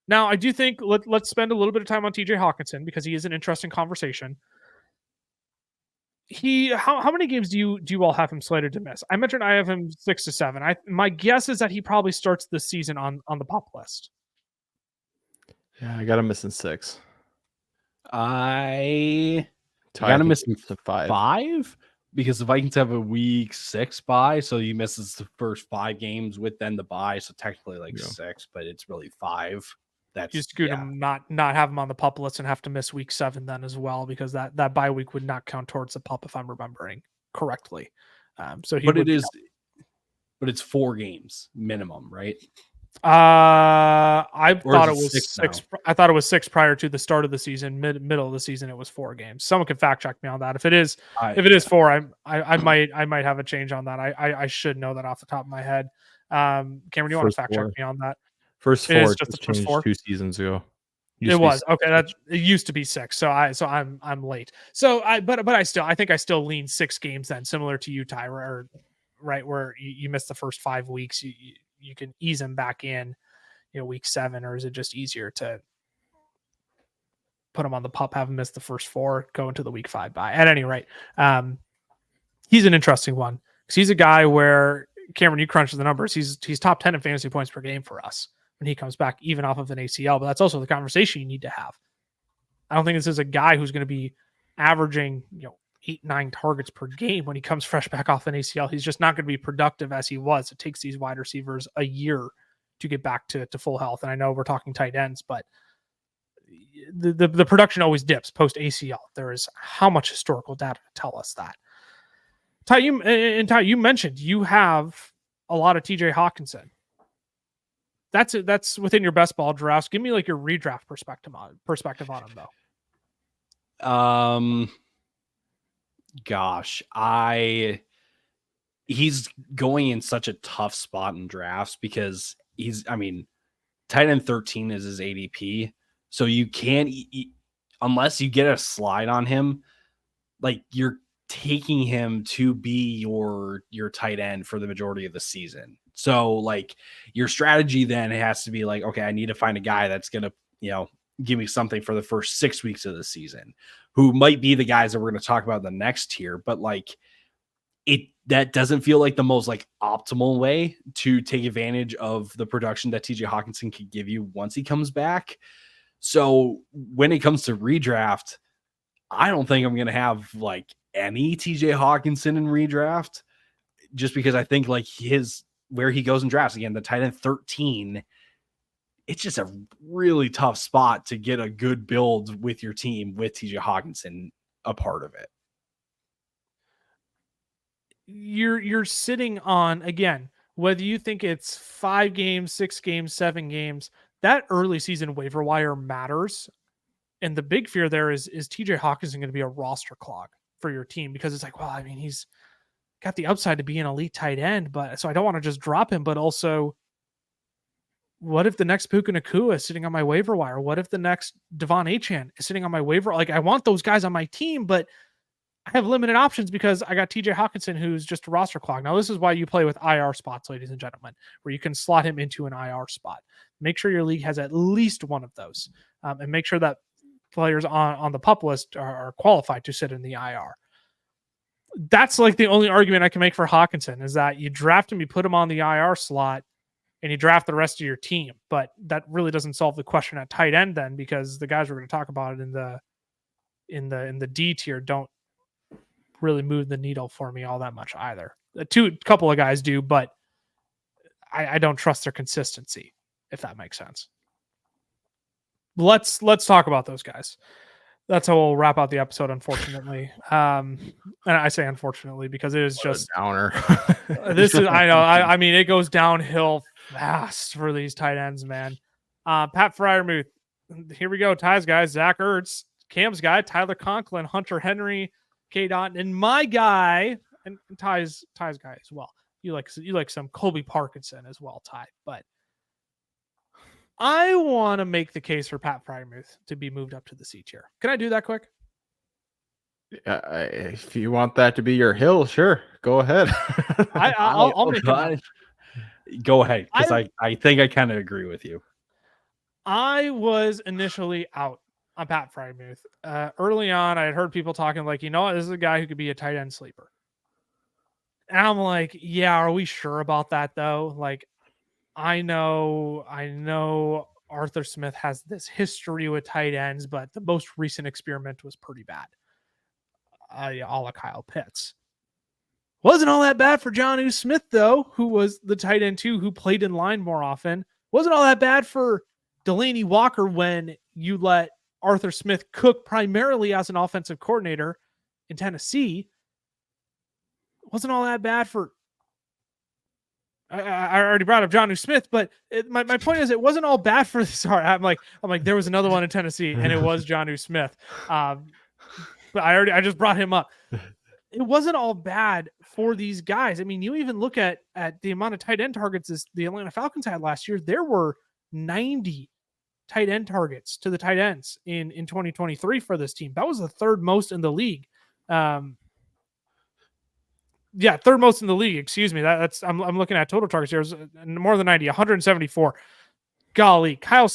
Now, I do think let's spend a little bit of time on TJ Hawkinson because he is an interesting conversation. How many games do you all have him slated to miss? I mentioned I have him 6 to 7. My guess is that he probably starts the season on the PUP list. Yeah, I got him missing 6. I got him missing 5. Because the Vikings have a week 6 bye, so he misses the first 5 games with then the bye, so technically 6, but it's really 5. That's you scoot him, not have him on the PUP list and have to miss week 7 then as well, because that bye week would not count towards the PUP if I'm remembering correctly. But it's 4 games minimum, right? I thought it was 6. I thought it was 6 prior to the start of the season. Middle of the season, it was 4 games. Someone can fact check me on that. If it is 4, I might have a change on that. I should know that off the top of my head. Cameron, do you want to fact check me on that? First 4 just the first 4 2 seasons ago. It was okay. It used to be 6, so I'm late. So I think I still lean 6 games then, similar to you, Tyra, right where you missed the first 5 weeks. You can ease him back in, week 7, or is it just easier to put him on the PUP, have him miss the first 4, go into the week 5 bye? At any rate, he's an interesting one because he's a guy where, Cameron, you crunch the numbers. He's top 10 in fantasy points per game for us when he comes back, even off of an ACL. But that's also the conversation you need to have. I don't think this is a guy who's going to be averaging 8-9 targets per game when he comes fresh back off an ACL. He's just not going to be productive as he was. It takes these wide receivers a year to get back to full health. And I know we're talking tight ends, but the production always dips post ACL. There is how much historical data to tell us that. Ty, you mentioned you have a lot of TJ Hawkinson. That's within your best ball drafts. Give me like your redraft perspective on him though. Gosh, he's going in such a tough spot in drafts because tight end 13 is his ADP. So you can't, unless you get a slide on him, like you're taking him to be your tight end for the majority of the season. So like your strategy then has to be like, okay, I need to find a guy that's going to, give me something for the first 6 weeks of the season, who might be the guys that we're going to talk about in the next tier. But like that doesn't feel like the most like optimal way to take advantage of the production that TJ Hawkinson could give you once he comes back. So when it comes to redraft, I don't think I'm going to have like any TJ Hawkinson in redraft, just because I think like where he goes in drafts, again, the tight end 13, it's just a really tough spot to get a good build with your team with TJ Hawkinson a part of it. You're sitting on, again, whether you think it's 5 games, 6 games, 7 games, that early season waiver wire matters. And the big fear there is TJ Hawkinson going to be a roster clog for your team? Because it's like, well, I mean, he's got the upside to be an elite tight end, but so I don't want to just drop him. But also, what if the next Puka Nacua is sitting on my waiver wire? What if the next Devon Achane is sitting on my waiver? Like, I want those guys on my team, but I have limited options because I got TJ Hawkinson, who's just a roster clog. Now, this is why you play with IR spots, ladies and gentlemen, where you can slot him into an IR spot. Make sure your league has at least one of those, and make sure that players on the PUP list are qualified to sit in the IR. That's like the only argument I can make for Hawkinson, is that you draft him, you put him on the IR slot, and you draft the rest of your team. But that really doesn't solve the question at tight end then, because the guys we're going to talk about in the D tier don't really move the needle for me all that much either. A couple of guys do, but I don't trust their consistency, if that makes sense. Let's talk about those guys. That's how we'll wrap out the episode, unfortunately. And I say unfortunately because it is just a downer. I know. I mean, it goes downhill fast for these tight ends, man. Pat Freiermuth. Here we go. Ty's guys: Zach Ertz, Cam's guy, Tyler Conklin, Hunter Henry, K. Dot, and my guy, and Ty's guy as well. You like some Colby Parkinson as well, Ty. But I want to make the case for Pat Freiermuth to be moved up to the C tier. Can I do that quick? If you want that to be your hill, sure, go ahead. I'll make it. Go ahead, because I think I kind of agree with you. I was initially out on Pat Freiermuth. Early on, I had heard people talking like, this is a guy who could be a tight end sleeper. And I'm like, yeah, are we sure about that though? Like, I know Arthur Smith has this history with tight ends, but the most recent experiment was pretty bad. A la Kyle Pitts. Wasn't all that bad for Jonnu Smith, though, who was the tight end too, who played in line more often. Wasn't all that bad for Delaney Walker when you let Arthur Smith cook primarily as an offensive coordinator in Tennessee. Wasn't all that bad for... I already brought up Jonnu Smith, but my point is, it wasn't all bad for... Sorry, I'm like, there was another one in Tennessee, and it was Jonnu Smith. But I just brought him up. It wasn't all bad for these guys. I mean, you even look at the amount of tight end targets the Atlanta Falcons had last year. There were 90 tight end targets to the tight ends in 2023 for this team. That was the third most in the league. Third most in the league. Excuse me. That's I'm looking at total targets here. It was more than 90, 174. Golly, Kyle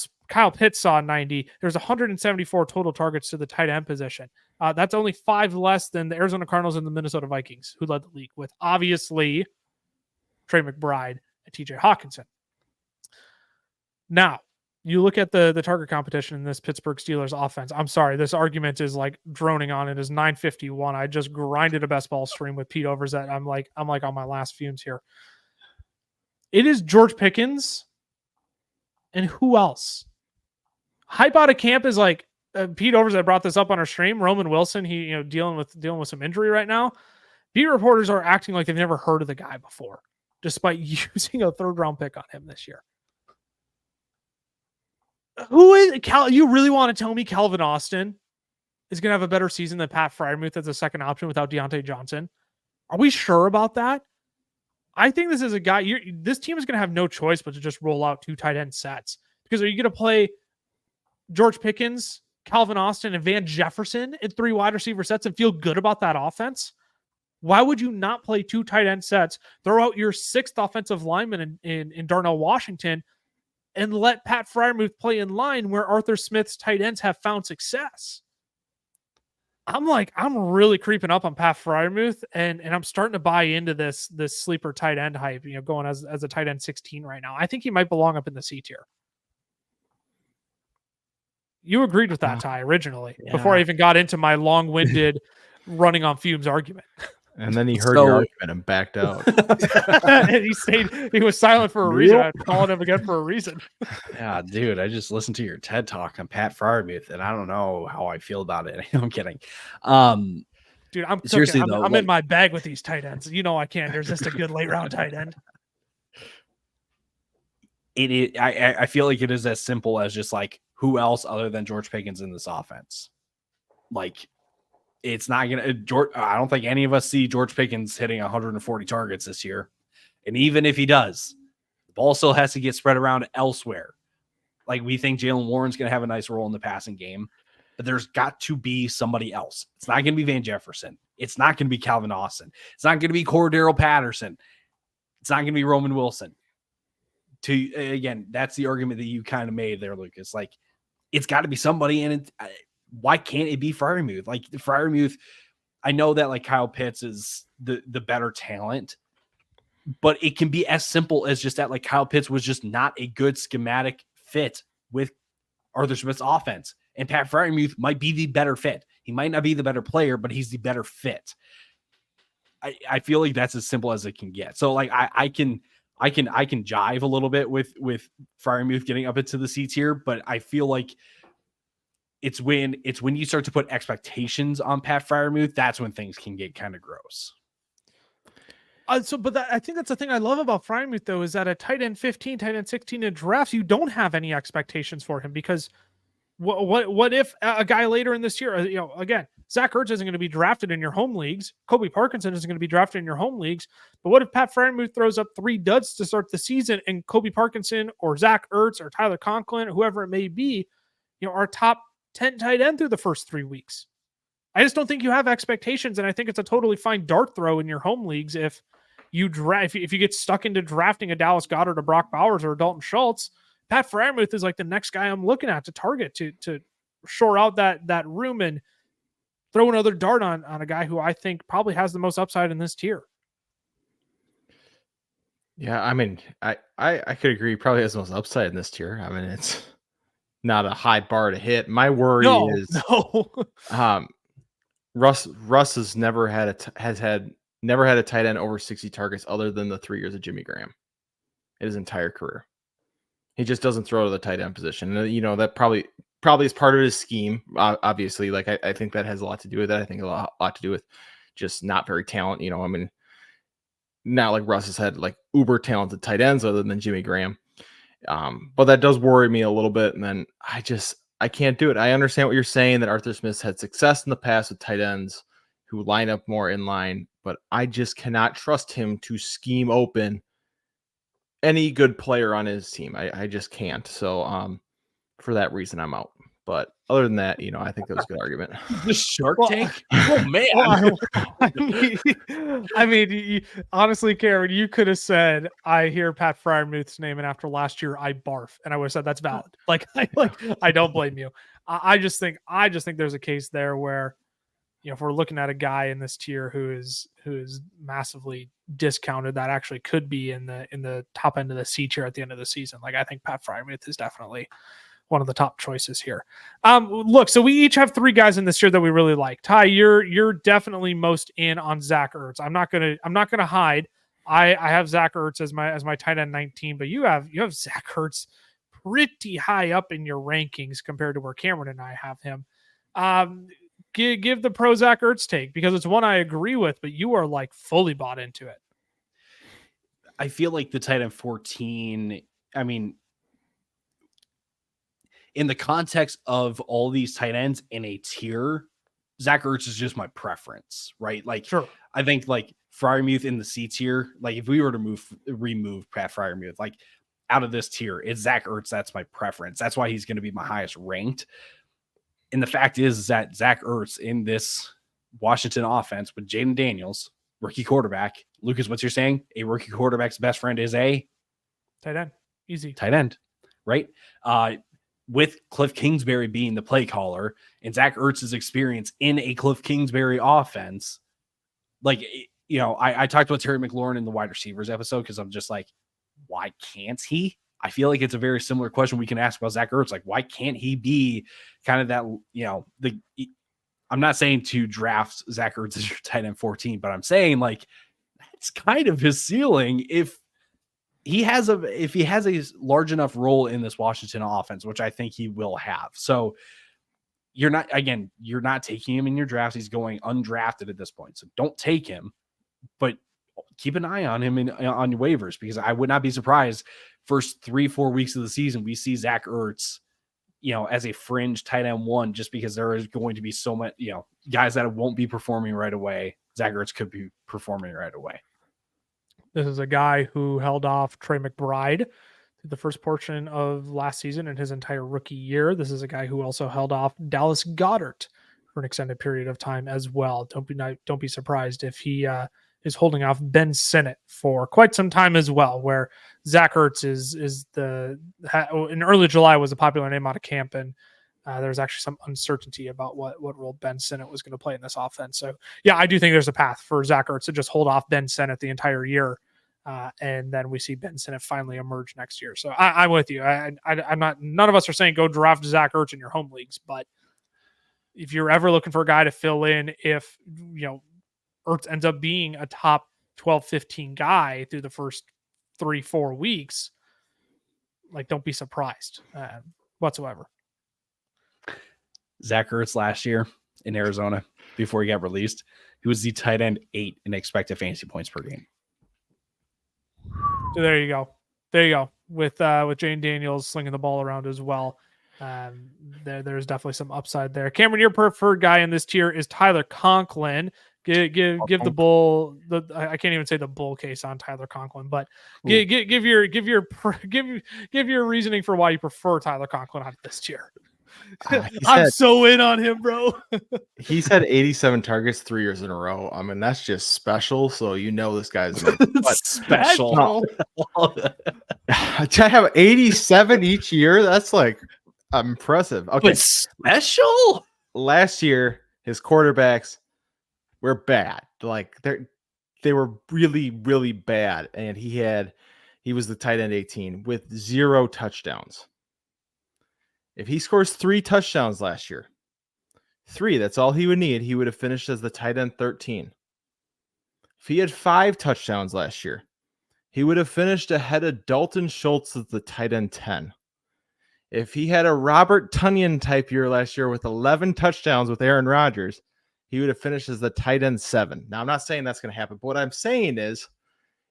Pitts saw 90. There's 174 total targets to the tight end position. That's only 5 less than the Arizona Cardinals and the Minnesota Vikings, who led the league with obviously Trey McBride and TJ Hawkinson. Now, you look at the target competition in this Pittsburgh Steelers offense. I'm sorry, this argument is like droning on. It is 9:51. I just grinded a best ball stream with Pete Overzet. I'm like on my last fumes here. It is George Pickens and who else? Hype out of camp is like Pete Overzet brought this up on our stream. Roman Wilson, he dealing with some injury right now. Beat reporters are acting like they've never heard of the guy before, despite using a 3rd round pick on him this year. Who is you really want to tell me Calvin Austin is going to have a better season than Pat Freiermuth as a second option without Deontay Johnson? Are we sure about that? I think this is a guy. This team is going to have no choice but to just roll out 2 tight end sets, because are you going to play George Pickens, Calvin Austin, and Van Jefferson in 3 wide receiver sets and feel good about that offense? Why would you not play 2 tight end sets, throw out your 6th offensive lineman in Darnell Washington, and let Pat Freiermuth play in line where Arthur Smith's tight ends have found success? I'm really creeping up on Pat Freiermuth, and I'm starting to buy into this sleeper tight end hype, going as a tight end 16 right now. I think he might belong up in the C tier. You agreed with that, Ty, originally, before I even got into my long-winded running on fumes argument. And then he heard your argument and backed out. And he was silent for a reason. I called him again for a reason. Yeah, dude, I just listened to your TED talk on Pat Freiermuth, and I don't know how I feel about it. I'm kidding. Dude, I'm seriously though. I'm in my bag with these tight ends. I can't. There's just a good late round tight end. I feel like it is as simple as just like, who else other than George Pickens in this offense? Like, it's not gonna. I don't think any of us see George Pickens hitting 140 targets this year. And even if he does, the ball still has to get spread around elsewhere. Like, we think Jalen Warren's going to have a nice role in the passing game, but there's got to be somebody else. It's not going to be Van Jefferson. It's not going to be Calvin Austin. It's not going to be Cordero Patterson. It's not going to be Roman Wilson. Again, that's the argument that you kind of made there, Lucas. Like, it's got to be somebody, and why can't it be Freiermuth? Like, Freiermuth, I know that like Kyle Pitts is the better talent, but it can be as simple as just that like Kyle Pitts was just not a good schematic fit with Arthur Smith's offense. And Pat Freiermuth might be the better fit. He might not be the better player, but he's the better fit. I feel like that's as simple as it can get. So like I can jive a little bit with Freiermuth getting up into the C tier, but I feel like it's when you start to put expectations on Pat Freiermuth, that's when things can get kind of gross. I think that's the thing I love about Freiermuth, though, is that at tight end 15, tight end 16 in drafts, you don't have any expectations for him, because what if a guy later in this year, again, Zach Ertz isn't going to be drafted in your home leagues. Kobe Parkinson isn't going to be drafted in your home leagues. But what if Pat Freiermuth throws up 3 duds to start the season, and Kobe Parkinson or Zach Ertz or Tyler Conklin, whoever it may be, are top 10 tight end through the first 3 weeks? I just don't think you have expectations, and I think it's a totally fine dart throw in your home leagues if you get stuck into drafting a Dallas Goedert, a Brock Bowers, or a Dalton Schultz. Pat Freiermuth is like the next guy I'm looking at to target to shore out that room and throw another dart on a guy who I think probably has the most upside in this tier. Yeah, I mean, I could agree. Probably has the most upside in this tier. I mean, it's not a high bar to hit. My worry is Russ has never had a tight end over 60 targets other than the 3 years of Jimmy Graham in his entire career. He just doesn't throw to the tight end position. And, that probably is part of his scheme. Obviously, like I think that has a lot to do with that. I think a lot to do with just not very talent. I mean, not like Russ has had like uber talented tight ends other than Jimmy Graham. But that does worry me a little bit. And then I can't do it. I understand what you're saying, that Arthur Smith's had success in the past with tight ends who line up more in line, but I just cannot trust him to scheme open any good player on his team. I just can't. So for that reason, I'm out. But other than that, I think that was a good argument. The Shark Tank? Oh, man. I mean, honestly, Karen, you could have said, I hear Pat Freiermuth's name, and after last year, I barf. And I would have said, that's valid. I don't blame you. I just think there's a case there where, if we're looking at a guy in this tier who is massively discounted, that actually could be in the top end of the C tier at the end of the season. Like, I think Pat Freiermuth is definitely one of the top choices here. Look, so we each have 3 guys in this tier that we really like. Ty, you're definitely most in on Zach Ertz. I'm not gonna hide. I have Zach Ertz as my tight end 19, but you have Zach Ertz pretty high up in your rankings compared to where Cameron and I have him. Give the pro Zach Ertz take, because it's one I agree with, but you are like fully bought into it. I feel like the tight end 14, I mean, in the context of all these tight ends in a tier, Zach Ertz is just my preference, right? Like, sure. I think like Freiermuth in the C tier, like if we were to remove Pat Freiermuth, like out of this tier, it's Zach Ertz. That's my preference. That's why he's going to be my highest ranked. And the fact is that Zach Ertz in this Washington offense with Jaden Daniels, rookie quarterback. Lucas, what's you're saying? A rookie quarterback's best friend is a Tight end. Easy. tight end, right? With Cliff Kingsbury being the play caller and Zach Ertz's experience in a Cliff Kingsbury offense, like, you know, I talked about Terry McLaurin in the wide receivers episode because I'm just like, why can't he? I feel like it's a very similar question we can ask about Zach Ertz. Like, why can't he be kind of that, you know, I'm not saying to draft Zach Ertz as your tight end 14, but I'm saying like that's kind of his ceiling if he has a large enough role in this Washington offense, which I think he will have. So you're not taking him in your drafts. He's going undrafted at this point. So don't take him, but keep an eye on him on your waivers, because I would not be surprised first 3-4 weeks of the season, we see Zach Ertz, you know, as a fringe tight end 1, just because there is going to be so much, you know, guys that won't be performing right away. Zach Ertz could be performing right away. This is a guy who held off Trey McBride through the first portion of last season and his entire rookie year. This is a guy who also held off Dallas Goedert for an extended period of time as well. Don't be surprised if he is holding off Ben Sinnott for quite some time as well, where Zach Ertz is in early July was a popular name out of camp, and there was actually some uncertainty about what role Ben Sinnott was going to play in this offense. So yeah, I do think there's a path for Zach Ertz to just hold off Ben Sinnott the entire year. And then we see Ben Sinnott finally emerge next year. So I'm with you. I'm not, none of us are saying go draft Zach Ertz in your home leagues, but if you're ever looking for a guy to fill in, if, you know, Ertz ends up being a top 12, 15 guy through the first 3-4 weeks, like, don't be surprised whatsoever. Zach Ertz last year in Arizona, before he got released, he was the tight end 8 in expected fantasy points per game. So there you go. With Jane Daniels slinging the ball around as well. There's definitely some upside there. Cameron, your preferred guy in this tier is Tyler Conklin. Give the bull I can't even say the bull case on Tyler Conklin, but give your reasoning for why you prefer Tyler Conklin out of this tier. I'm so in on him, bro. He's had 87 targets 3 years in a row. I mean, that's just special. So you know this guy's special. To have 87 each year, that's like impressive. Okay, but special. Last year, his quarterbacks were bad. Like they were really, really bad, and he was the tight end 18 with 0 touchdowns. If he scores 3 touchdowns last year, 3, that's all he would need. He would have finished as the tight end 13. If he had 5 touchdowns last year, he would have finished ahead of Dalton Schultz as the tight end 10. If he had a Robert Tonyan type year last year with 11 touchdowns with Aaron Rodgers, he would have finished as the tight end 7. Now, I'm not saying that's going to happen, but what I'm saying is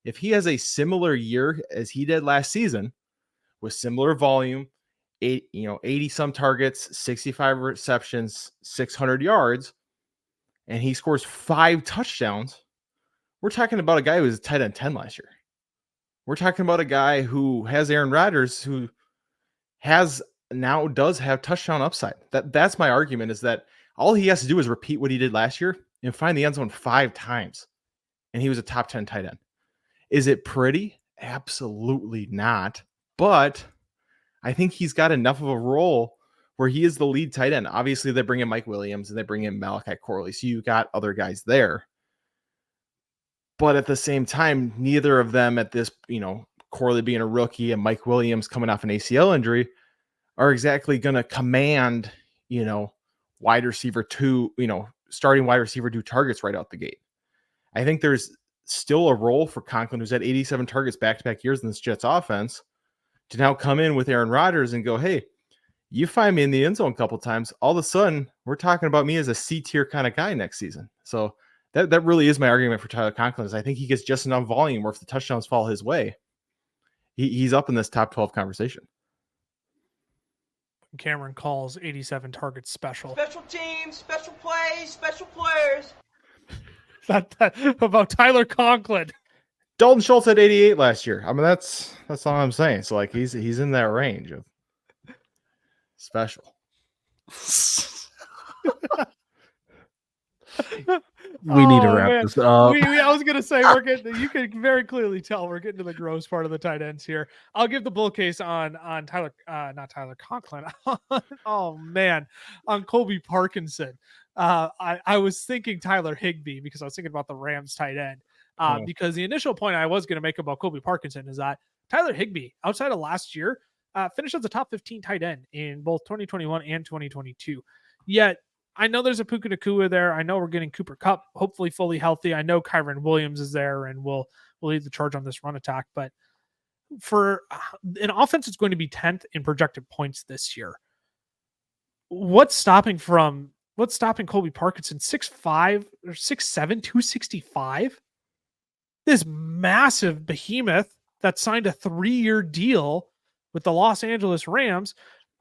if he has a similar year as he did last season with similar volume, 80 some targets, 65 receptions, 600 yards, and he scores 5 touchdowns, we're talking about a guy who was a tight end 10 last year. We're talking about a guy who has Aaron Rodgers, who does have touchdown upside. That's my argument, is that all he has to do is repeat what he did last year and find the end zone 5 times. And he was a top 10 tight end. Is it pretty? Absolutely not. But I think he's got enough of a role where he is the lead tight end. Obviously, they bring in Mike Williams and they bring in Malachi Corley. So you got other guys there. But at the same time, neither of them at this, Corley being a rookie and Mike Williams coming off an ACL injury, are exactly going to command, wide receiver 2, starting wide receiver 2 targets right out the gate. I think there's still a role for Conklin, who's had 87 targets back-to-back years in this Jets offense, to now come in with Aaron Rodgers and go, hey, you find me in the end zone a couple times, all of a sudden we're talking about me as a C-tier kind of guy next season. So that really is my argument for Tyler Conklin, is I think he gets just enough volume where if the touchdowns fall his way, he's up in this top 12 conversation. Cameron calls 87 targets special. Special teams, special plays, special players. That about Tyler Conklin. Dalton Schultz had 88 last year. I mean, that's all I'm saying. So like he's in that range of special. We need to Oh, wrap man. this up. I was gonna say you can very clearly tell we're getting to the gross part of the tight ends here. I'll give the bull case on Tyler, not Tyler Conklin. Oh man, on Colby Parkinson. I was thinking Tyler Higbee because I was thinking about the Rams tight end. Because the initial point I was gonna make about Colby Parkinson is that Tyler Higbee, outside of last year, finished as a top 15 tight end in both 2021 and 2022. Yet I know there's a Puka Nacua there. I know we're getting Cooper Kupp hopefully fully healthy. I know Kyron Williams is there and will lead the charge on this run attack. But for an offense that's going to be 10th in projected points this year, what's stopping Colby Parkinson 6'5" or 6'7", 265? This massive behemoth that signed a 3-year deal with the Los Angeles Rams,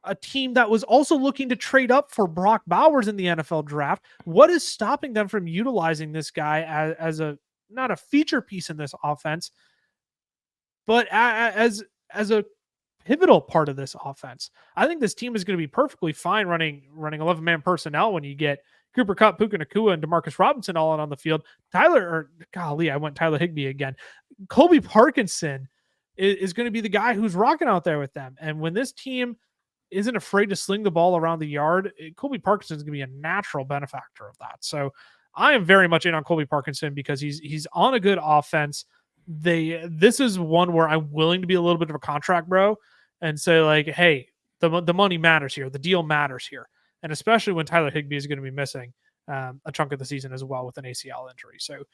a team that was also looking to trade up for Brock Bowers in the NFL draft. What is stopping them from utilizing this guy as a not a feature piece in this offense, but as a pivotal part of this offense? I think this team is going to be perfectly fine running 11-man personnel when you get Cooper Kupp, Puka Nacua, and Demarcus Robinson all out on the field. Tyler Higbee again. Colby Parkinson is going to be the guy who's rocking out there with them. And when this team isn't afraid to sling the ball around the yard, Colby Parkinson is going to be a natural benefactor of that. So I am very much in on Colby Parkinson because he's on a good offense. This is one where I'm willing to be a little bit of a contract bro and say like, hey, the money matters here. The deal matters here. And especially when Tyler Higbee is going to be missing a chunk of the season as well with an ACL injury. So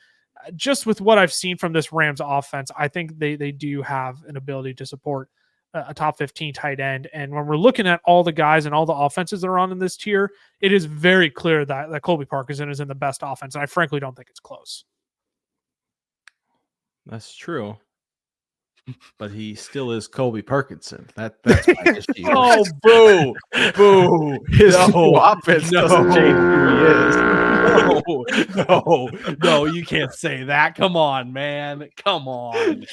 just with what I've seen from this Rams offense, I think they do have an ability to support a top 15 tight end. And when we're looking at all the guys and all the offenses that are on in this tier, it is very clear that Colby Parkinson is in the best offense. And I frankly don't think it's close. That's true. But he still is Colby Parkinson. That's my issue. Oh, boo. Boo. His offense doesn't change who he is. No, you can't say that. Come on, man. Come on.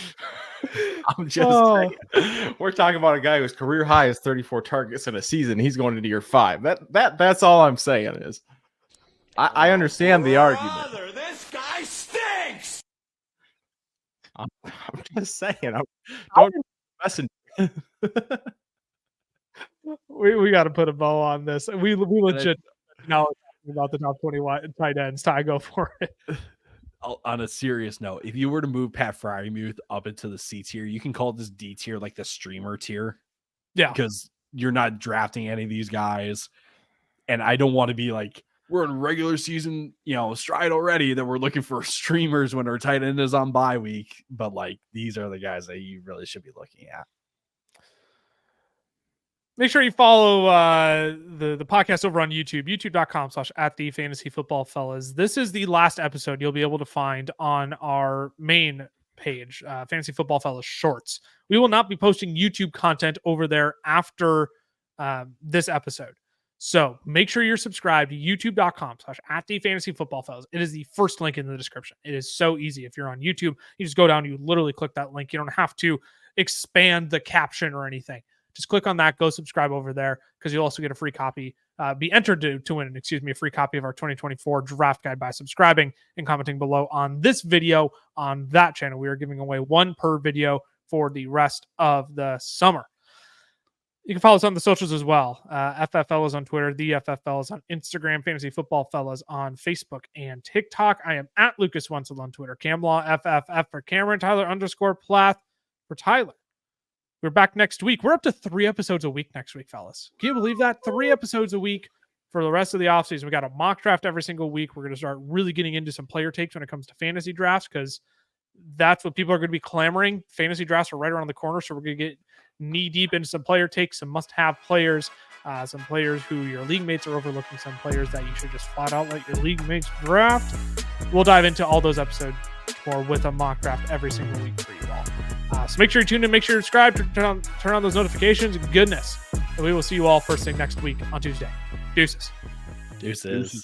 I'm just saying. We're talking about a guy whose career high is 34 targets in a season. He's going into year 5. That's all I'm saying is I understand the argument. This guy stinks! I'm just saying. Don't messing. We got to put a bow on this. We legit now about the top 21 tight ends. Ty, go for it. On a serious note, if you were to move Pat Freiermuth up into the C tier, you can call this D tier like the streamer tier. Yeah. Because you're not drafting any of these guys. And I don't want to be like, we're in regular season, stride already that we're looking for streamers when our tight end is on bye week. But like, these are the guys that you really should be looking at. Make sure you follow the podcast over on YouTube, youtube.com/@thefantasyfootballfellas. This is the last episode you'll be able to find on our main page, Fantasy Football Fellas Shorts. We will not be posting YouTube content over there after this episode. So make sure you're subscribed to youtube.com/@thefantasyfootballfellas. It is the first link in the description. It is so easy. If you're on YouTube, you just go down, you literally click that link. You don't have to expand the caption or anything. Just click on that, go subscribe over there, because you'll also get a free copy, be entered to win, a free copy of our 2024 draft guide by subscribing and commenting below on this video on that channel. We are giving away one per video for the rest of the summer. You can follow us on the socials as well. FFFellas on Twitter, the FFFellas on Instagram, Fantasy Football Fellas on Facebook and TikTok. I am at Lucas Wencl on Twitter. Camlaw FFF for Cameron, Tyler _Plath for Tyler. We're back next week. We're up to 3 episodes a week next week, fellas. Can you believe that? 3 episodes a week for the rest of the offseason. We got a mock draft every single week. We're going to start really getting into some player takes when it comes to fantasy drafts, because that's what people are going to be clamoring. Fantasy drafts are right around the corner, so we're going to get knee deep into some player takes, some must-have players, some players who your league mates are overlooking, some players that you should just flat out let your league mates draft. We'll dive into all those episodes more with a mock draft every single week for you all. So make sure you tune in, make sure you subscribe, turn on those notifications. Goodness. And we will see you all first thing next week on Tuesday. Deuces. Deuces.